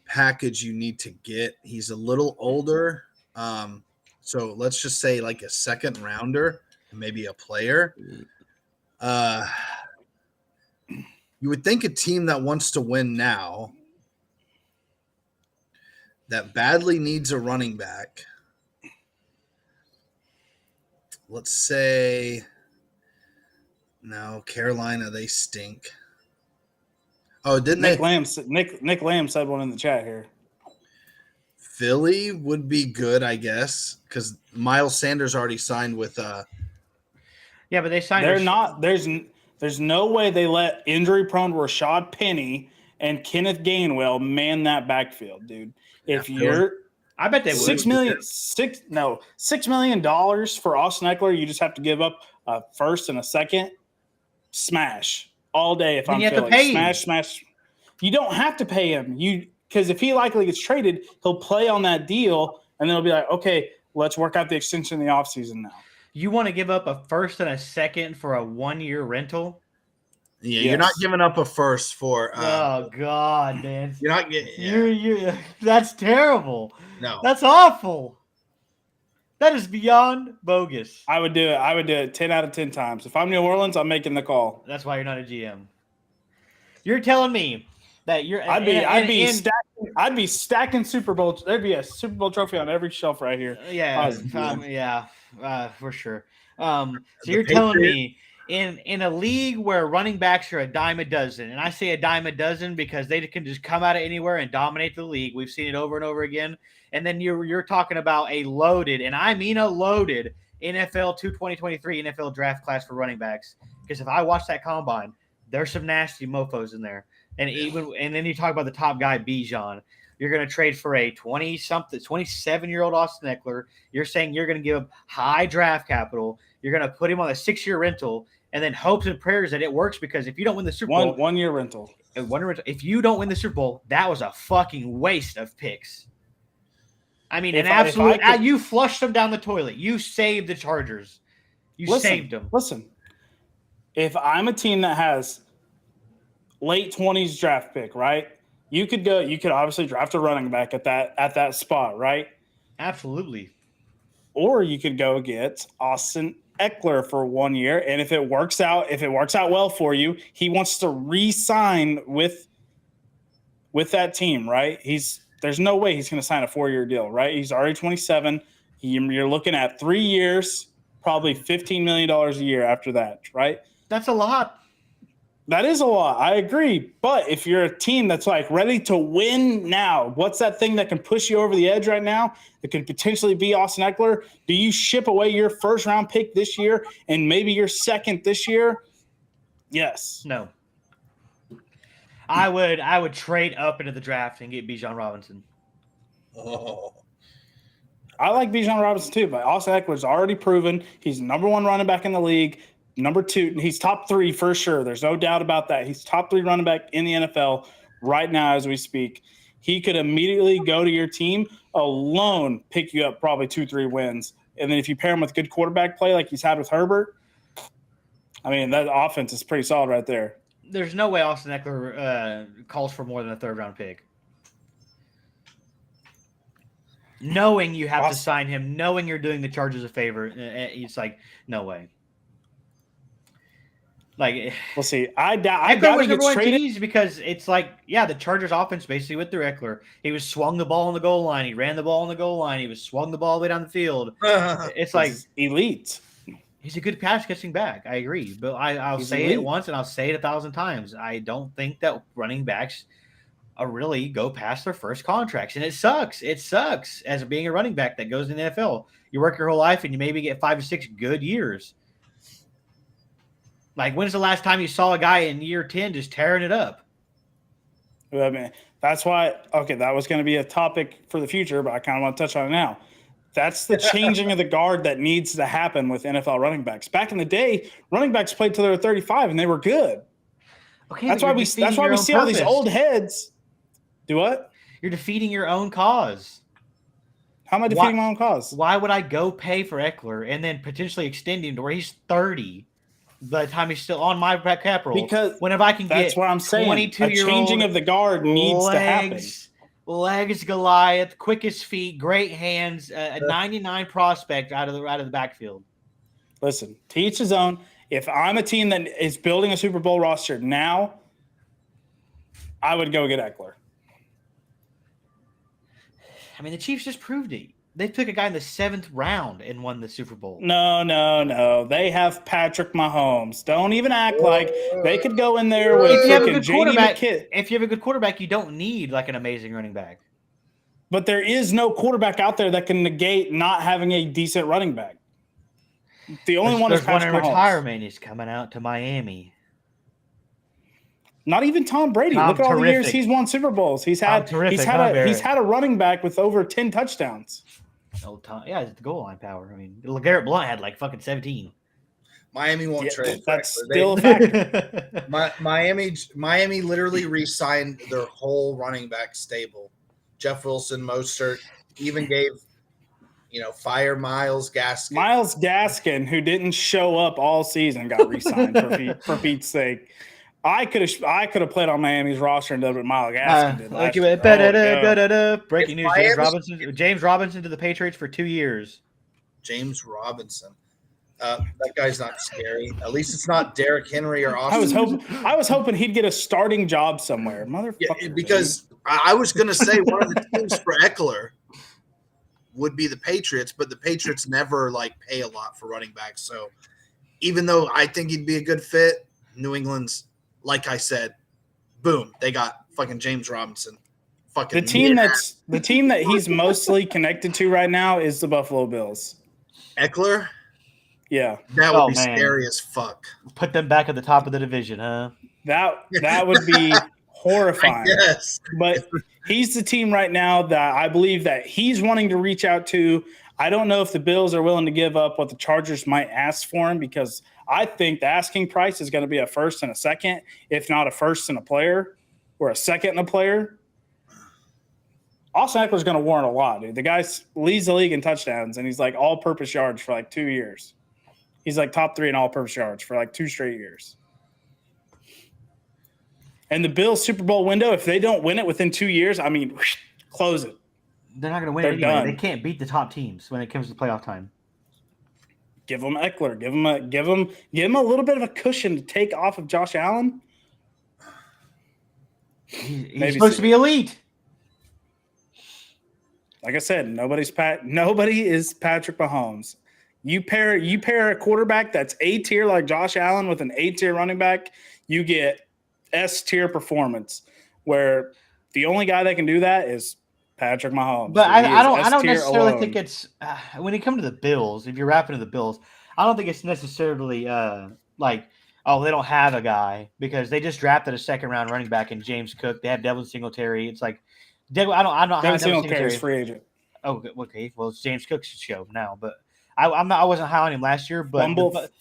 package you need to get. He's a little older. So let's just say like a second rounder, maybe a player. You would think a team that wants to win now, that badly needs a running back. Let's say, no, Carolina, they stink. Oh, didn't Nick Lamb said one in the chat here. Philly would be good, I guess, because Miles Sanders already signed with. Yeah, but they signed. They're not. There's no way they let injury-prone Rashad Penny and Kenneth Gainwell man that backfield, dude. If you're, I bet they would. $6 million for Austin Eckler, you just have to give up a first and a second. Smash all day. If I'm feeling smash. You don't have to pay him. Because if he likely gets traded, he'll play on that deal, and then it'll be like, okay, let's work out the extension in the offseason now. You want to give up a first and a second for a 1-year rental? Yeah, yes. You're not giving up a first for. Oh God, man! You're not getting. Yeah. You're. That's terrible. No, that's awful. That is beyond bogus. I would do it 10 out of 10 times. If I'm New Orleans, I'm making the call. That's why you're not a GM. You're telling me that you're. I'd be stacking Super Bowl. There'd be a Super Bowl trophy on every shelf right here. Yeah, for sure. So you're telling me in a league where running backs are a dime a dozen, and I say a dime a dozen because they can just come out of anywhere and dominate the league. We've seen it over and over again. And then you're talking about a loaded, and I mean a loaded NFL 2023 NFL draft class for running backs. Because if I watch that combine, there's some nasty mofos in there. And then you talk about the top guy, Bijan. You're going to trade for a 27-year-old Austin Eckler. You're saying you're going to give him high draft capital. You're going to put him on a 6-year rental, and then hopes and prayers that it works. Because if you don't win the Super Bowl, 1 year rental. If you don't win the Super Bowl, that was a fucking waste of picks. I mean, you flushed them down the toilet. You saved the Chargers. You saved him. Listen, if I'm a team that has late 20s draft pick, right? You could obviously draft a running back at that spot, right? Absolutely. Or you could go get Austin Eckler for 1 year, and if it works out well for you, he wants to re-sign with that team, right? There's no way he's going to sign a 4-year deal, right? He's already 27. You're looking at 3 years, probably $15 million a year after that, right? That's a lot. That is a lot. I agree. But if you're a team that's like ready to win now, what's that thing that can push you over the edge right now? It could potentially be Austin Eckler. Do you ship away your first round pick this year and maybe your second this year? Yes. No. I would trade up into the draft and get Bijan Robinson. Oh. I like Bijan Robinson too, but Austin Eckler's already proven he's number 1 running back in the league. Number 2, he's top 3 for sure. There's no doubt about that. He's top 3 running back in the NFL right now as we speak. He could immediately go to your team alone, pick you up probably 2-3 wins. And then if you pair him with good quarterback play like he's had with Herbert, I mean, that offense is pretty solid right there. There's no way Austin Eckler calls for more than a 3rd-round pick. Knowing you have to sign him, knowing you're doing the Chargers a favor, it's like, no way. Like, we'll see. I Eckler was number 1 teased because it's like, yeah, the Chargers offense basically went through Eckler. He was swung the ball on the goal line. He ran the ball on the goal line. He was swung the ball all the way down the field. It's like elite. He's a good pass catching back. I agree, but I'll say it once and I'll say it 1,000 times. I don't think that running backs really go past their first contracts, and it sucks. It sucks as being a running back that goes in the NFL. You work your whole life and you maybe get 5 or 6 good years. Like, when's the last time you saw a guy in year 10 just tearing it up? I mean, that's why. Okay, that was going to be a topic for the future, but I kind of want to touch on it now. That's the changing of the guard that needs to happen with NFL running backs. Back in the day, running backs played till they were 35 and they were good. Okay, that's why we see all these old heads. Do what? You're defeating your own cause. How am I defeating my own cause? Why would I go pay for Eckler and then potentially extend him to where he's 30 by the time he's still on my cap roll? Because whenever I can that's get what I'm saying. 22-year-old A changing of the guard needs to happen. Legs Goliath, quickest feet, great hands, a 99 prospect out of the backfield. Listen, to each his own. If I'm a team that is building a Super Bowl roster now, I would go get Eckler. I mean, the Chiefs just proved it. They took a guy in the 7th round and won the Super Bowl. No. They have Patrick Mahomes. Don't even act like they could go in there with if you have a freaking good quarterback. JD McKissic. If you have a good quarterback, you don't need like an amazing running back. But there is no quarterback out there that can negate not having a decent running back. The only one is Patrick Mahomes. Retirement. He's coming out to Miami. Not even Tom Brady. Look at all the years he's won Super Bowls. He's had a running back with over 10 touchdowns. Oh, Tom, yeah, it's the goal line power. I mean, LeGarrette Blount had like fucking 17. Miami won't trade. That's still a factor. Miami literally re-signed their whole running back stable. Jeff Wilson, Mostert, even gave, fire Myles Gaskin. Myles Gaskin, who didn't show up all season, got re-signed for Pete's sake. I could have played on Miami's roster and done what Myles Gaskin did. Breaking news: James Robinson to the Patriots for 2 years. James Robinson. That guy's not scary. At least it's not Derrick Henry or Austin. I was hoping he'd get a starting job somewhere, motherfucker. Yeah, because I was going to say one of the teams for Eckler would be the Patriots, but the Patriots never pay a lot for running backs. So even though I think he'd be a good fit, New England's, like I said, boom, they got fucking James Robinson. Fucking the team that he's mostly connected to right now is the Buffalo Bills. Eckler? Yeah. That would be scary as fuck. Put them back at the top of the division, huh? That would be horrifying. Yes. But he's the team right now that I believe that he's wanting to reach out to. I don't know if the Bills are willing to give up what the Chargers might ask for him, because I think the asking price is going to be a first and a second, if not a first and a player, or a second and a player. Austin Eckler's going to warrant a lot, dude. The guy leads the league in touchdowns, and he's all-purpose yards for 2 years. He's like top 3 in all-purpose yards for like 2 straight years. And the Bills Super Bowl window, if they don't win it within 2 years, I mean, close it. They're not going to win They're it anyway. done. They can't beat the top teams when it comes to playoff time. Give them Eckler. Give him a little bit of a cushion to take off of Josh Allen. He's supposed to be elite. Like I said, nobody is Patrick Mahomes. You pair a quarterback that's A tier like Josh Allen with an A tier running back, you get S tier performance. Where the only guy that can do that is Patrick Mahomes. But I don't S-tier necessarily alone. think it's when it comes to the Bills. If you're wrapping to the Bills, I don't think it's necessarily like, oh, they don't have a guy because they just drafted a second-round running back in James Cook. They have Devin Singletary. It's like I don't know how Devin Singletary's free agent. Oh, okay. Well, it's James Cook's show now, but I wasn't high on him last year. But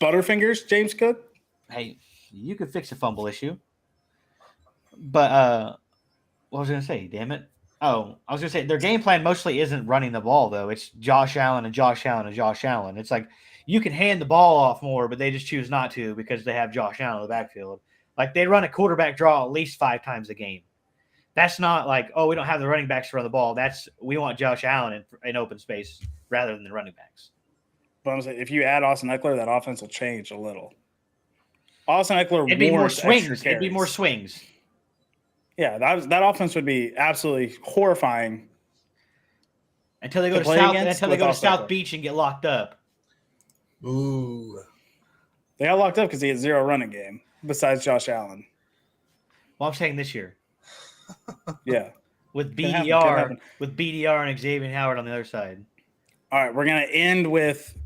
Butterfingers, James Cook. Hey, you could fix a fumble issue. But what was I going to say? Damn it! Oh, I was going to say their game plan mostly isn't running the ball though. It's Josh Allen and Josh Allen and Josh Allen. It's like you can hand the ball off more, but they just choose not to because they have Josh Allen in the backfield. Like they run a quarterback draw at least 5 times a game. That's not like, oh, we don't have the running backs to run the ball. We want Josh Allen in open space rather than the running backs. But I'm saying if you add Austin Eckler, that offense will change a little. Austin Eckler It'd be more warrants swings. extra It'd be more carries. swings. Yeah, that offense would be absolutely horrifying Until they go to play South. against Until they go to without South Eckler. Beach and get locked up. Ooh. They got locked up because he had 0 running game besides Josh Allen. Well, I'm saying this year Yeah. with Could happen, could BDR, happen. with BDR and Xavier Howard on the other side. All right, we're going to end with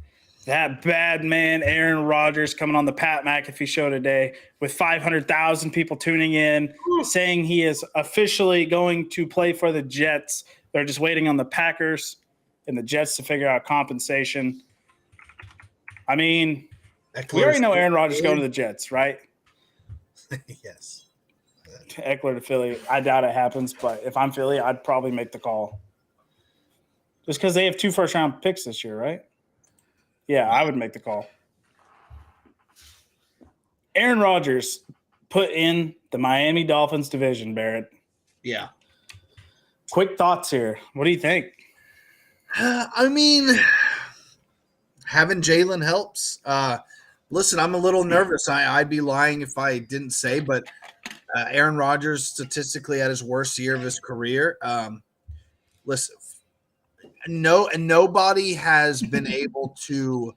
that bad man, Aaron Rodgers, coming on the Pat McAfee show today with 500,000 people tuning in, saying he is officially going to play for the Jets. They're just waiting on the Packers and the Jets to figure out compensation. I mean, we already know Aaron Rodgers is going to the Jets, right? Yes. Eckler to Philly. I doubt it happens, but if I'm Philly, I'd probably make the call. Just because they have 2 first-round picks this year, right? Yeah, I would make the call. Aaron Rodgers put in the Miami Dolphins division, Barrett. Yeah. Quick thoughts here. What do you think? I mean, having Jalen helps. Listen, I'm a little nervous. I'd be lying if I didn't say, but Aaron Rodgers statistically had his worst year of his career. Listen, nobody has been able to,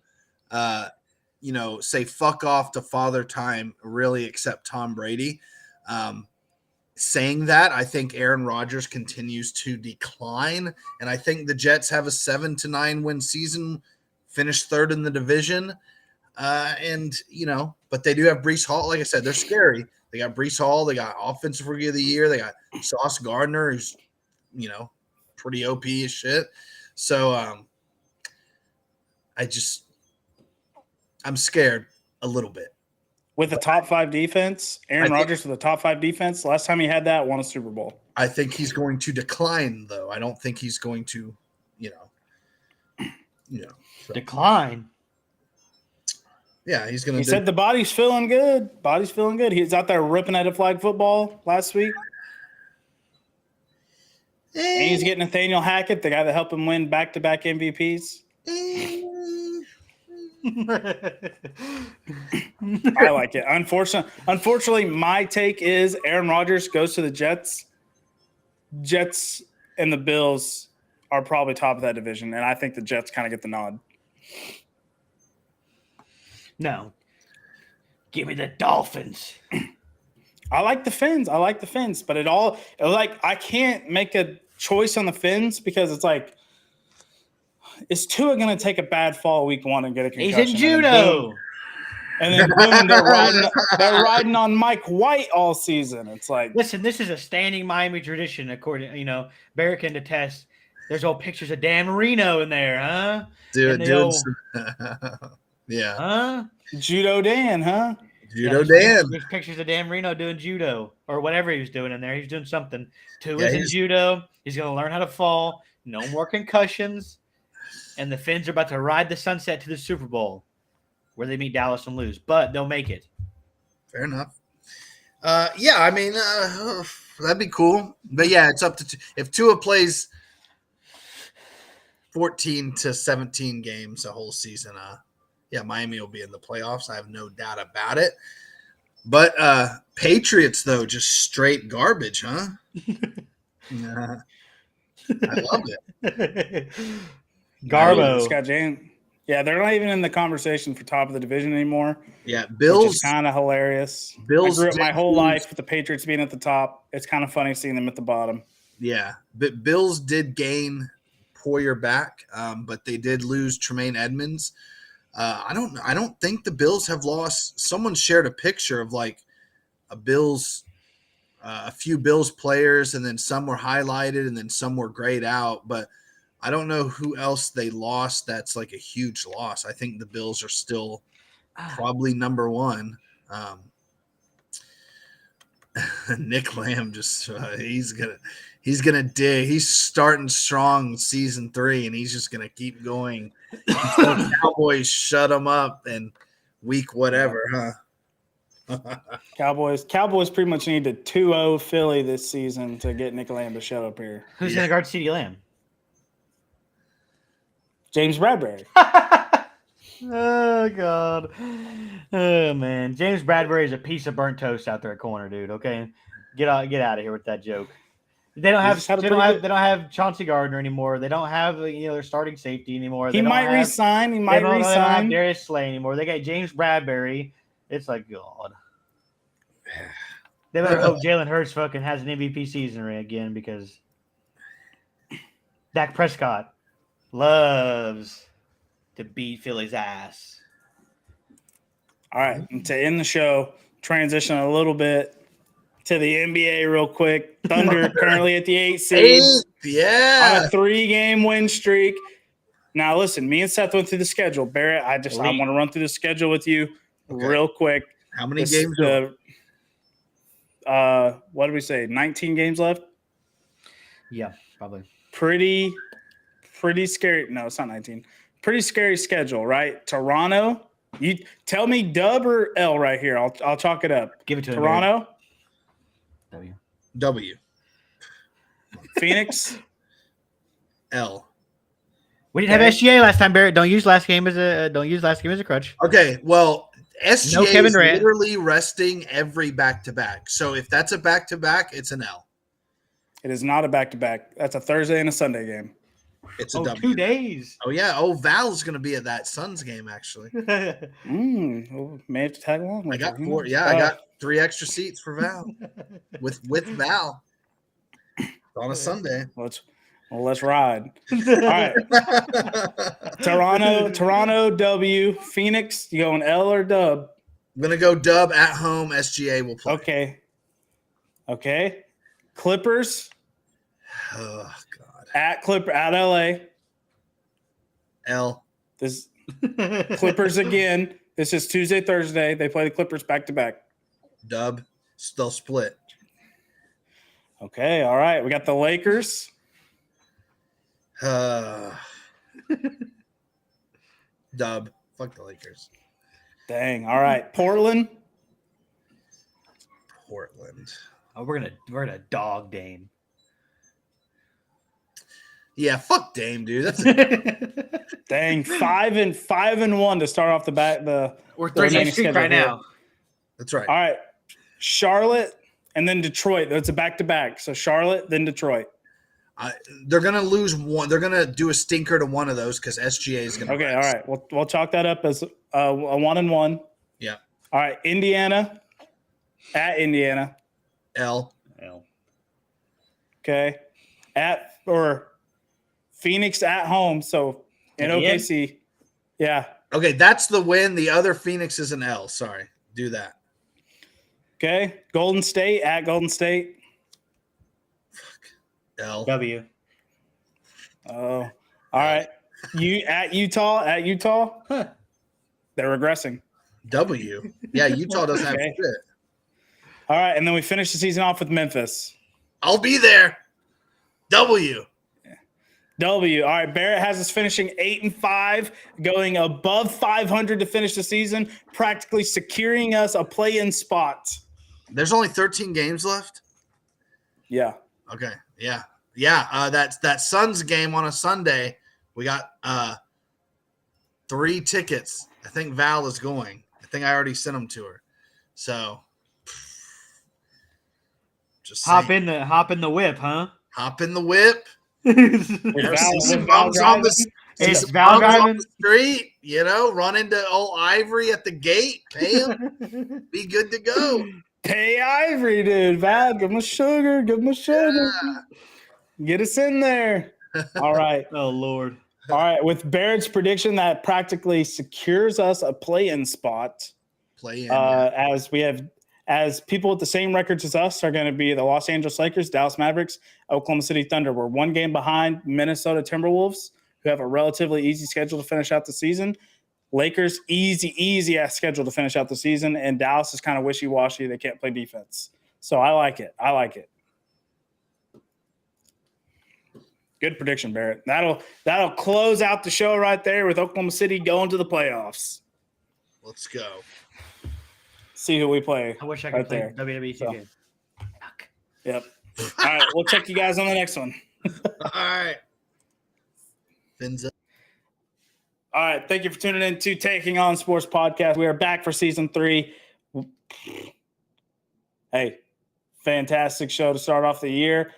say fuck off to Father Time really except Tom Brady. Saying that, I think Aaron Rodgers continues to decline, and I think the Jets have a 7-9 win season, finished 3rd in the division, but they do have Breece Hall. Like I said, they're scary. They got Breece Hall. They got Offensive Rookie of the Year. They got Sauce Gardner, who's pretty OP as shit. So I'm scared a little bit. With the top 5 defense, Aaron Rodgers with the top 5 defense, last time he had that, won a Super Bowl. I think he's going to decline, though. I don't think he's going to, Decline. Yeah, he's going to. He said the body's feeling good. Body's feeling good. He was out there ripping at a flag football last week. And he's getting Nathaniel Hackett, the guy that helped him win back-to-back MVPs. I like it. Unfortunately, my take is Aaron Rodgers goes to the Jets. Jets and the Bills are probably top of that division, and I think the Jets kind of get the nod. No. Give me the Dolphins. I like the Fins, but I can't make a choice on the Fins because it's like, is Tua going to take a bad fall week 1 and get a concussion? He's in judo. And then boom, they're riding on Mike White all season. It's like, Listen, this is a standing Miami tradition, according Barrett can attest. There's old pictures of Dan Marino in there, huh? Dude. Yeah. Huh? Judo Dan, huh? Judo there's Dan. There's pictures of Dan Marino doing judo or whatever he was doing in there. He was doing something. Tua's Yeah, in judo. He's going to learn how to fall. No more concussions. And the Fins are about to ride the sunset to the Super Bowl. where they meet Dallas and lose, but they'll make it. Fair enough. Yeah, I mean, that'd be cool. But yeah, it's up to if Tua plays 14 to 17 games a whole season. Yeah, Miami will be in the playoffs. I have no doubt about it. But Patriots, though, just straight garbage, huh? Nah, I love it. Garbo. Scott James. Yeah, they're not even in the conversation for top of the division anymore. Yeah, Which Bills. is kind of hilarious. Bills I grew up my did whole lose. life with the Patriots being at the top. It's kind of funny seeing them at the bottom. Yeah, but Bills did gain Poyer back, but they did lose Tremaine Edmonds. I don't think the Bills have lost. Someone shared a picture of like a few Bills players, and then some were highlighted, and then some were grayed out. But I don't know who else they lost. That's like a huge loss. I think the Bills are still probably number one. Nick Lamb just he's gonna dig. He's starting strong season 3, and he's just gonna keep going until Cowboys shut him up and week whatever, huh? Cowboys pretty much need to 2-0 Philly this season to get Nick Lamb to show up here. Who's going to guard CeeDee Lamb? James Bradbury. Oh, God. Oh, man. James Bradbury is a piece of burnt toast out there at corner, dude. Okay? Get out of here with that joke. They don't have Chauncey Gardner anymore. They don't have their starting safety anymore. He might resign. They don't have Darius Slay anymore. They got James Bradbury. It's like, God. They better hope Jalen Hurts fucking has an MVP season again, because Dak Prescott loves to beat Philly's ass. All right. And to end the show, transition a little bit to the NBA real quick. Thunder currently at the 8th seed. Yeah. On a 3-game win streak. Now, listen, me and Seth went through the schedule. Barrett, I want to run through the schedule with you real quick. How many games? What did we say? 19 games left? Yeah, probably. Pretty scary. No, it's not 19. Pretty scary schedule, right? Toronto. You tell me dub or L right here. I'll chalk it up. Give it to Toronto. W. Phoenix. L. We didn't have SGA last time, Barrett. Don't use last game as a crutch. Okay, well, SGA Kevin is Durant. literally resting every back-to-back. So if that's a back-to-back, it's an L. It is not a back-to-back. That's a Thursday and a Sunday game. It's a W. 2 days. Oh, yeah. Oh, Val's going to be at that Suns game, actually. May have to tag along. I got 4. Yeah, I got 3 extra seats for Val with Val on a Sunday. Let's ride. All right. Toronto W. Phoenix, you going L or dub? I'm going to go dub at home. SGA will play. Okay. Clippers. Oh, God. At LA. L. This Clippers again. This is Tuesday, Thursday. They play the Clippers back to back. Dub. They'll split. Okay. All right. We got the Lakers. Dub. Fuck the Lakers. Dang. All right. Portland. Oh, we're gonna dog Dame. Yeah, fuck Dame, dude. That's Dang. 5-1 to start off the back. We're 3-game streak right now. That's right. All right. Charlotte and then Detroit. That's a back-to-back. So Charlotte, then Detroit. They're going to lose one. They're going to do a stinker to one of those because SGA is going to Okay, all right. We'll chalk that up as a 1-1. Yeah. All right. Indiana. At Indiana. L. Okay. Phoenix at home. So in OKC. Yeah. Okay, that's the win. The other Phoenix is an L. Sorry. Do that. Okay. Golden State at Golden State. L. W. Oh. All right. At Utah. Huh. They're regressing. W. Yeah, Utah doesn't have shit. All right. And then we finish the season off with Memphis. I'll be there. W. W. All right, Barrett has us finishing 8-5, going above 500 to finish the season, practically securing us a play-in spot. There's only 13 games left. Yeah. Okay. Yeah. That Suns game on a Sunday. We got 3 tickets. I think Val is going. I think I already sent them to her. So just Hop saying. in the whip, huh? Hop in the whip. See some Val bums on the driving. street, run into old Ivory at the gate, pay him, be good to go. Pay Ivory, dude. Val, give him a sugar. Get us in there. All right. Oh, Lord. All right. With Barrett's prediction, that practically secures us a play-in spot. As people with the same records as us are going to be the Los Angeles Lakers, Dallas Mavericks, Oklahoma City Thunder. We're 1 game behind Minnesota Timberwolves, who have a relatively easy schedule to finish out the season. Lakers, easy ass schedule to finish out the season, and Dallas is kind of wishy-washy. They can't play defense. So I like it. Good prediction, Barrett. That'll close out the show right there with Oklahoma City going to the playoffs. Let's go. See who we play. I wish I could play WWE 2K. Fuck. Yep. All right, we'll check you guys on the next one. All right. Fins up. All right, thank you for tuning in to Taking On Sports Podcast. We are back for season 3. Hey, fantastic show to start off the year.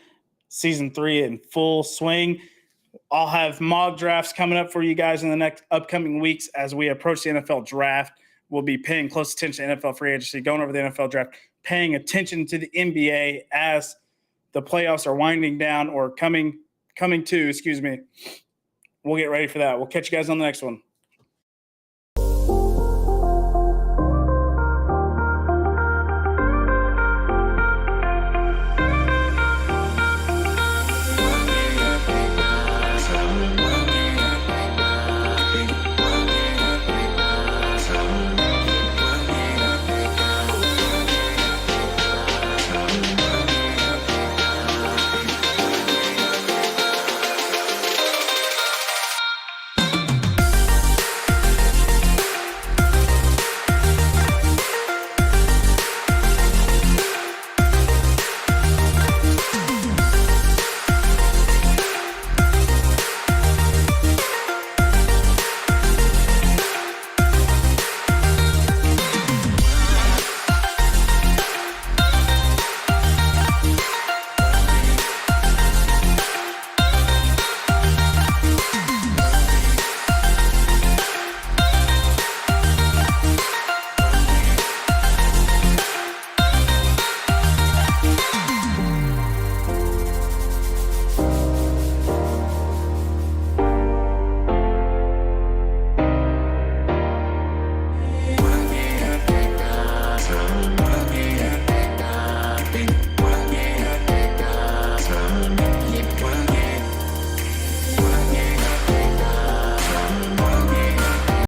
Season 3 in full swing. I'll have mock drafts coming up for you guys in the next upcoming weeks as we approach the NFL draft. We'll be paying close attention to NFL free agency, going over the NFL draft, paying attention to the NBA as the playoffs are winding down or coming to, We'll get ready for that. We'll catch you guys on the next one.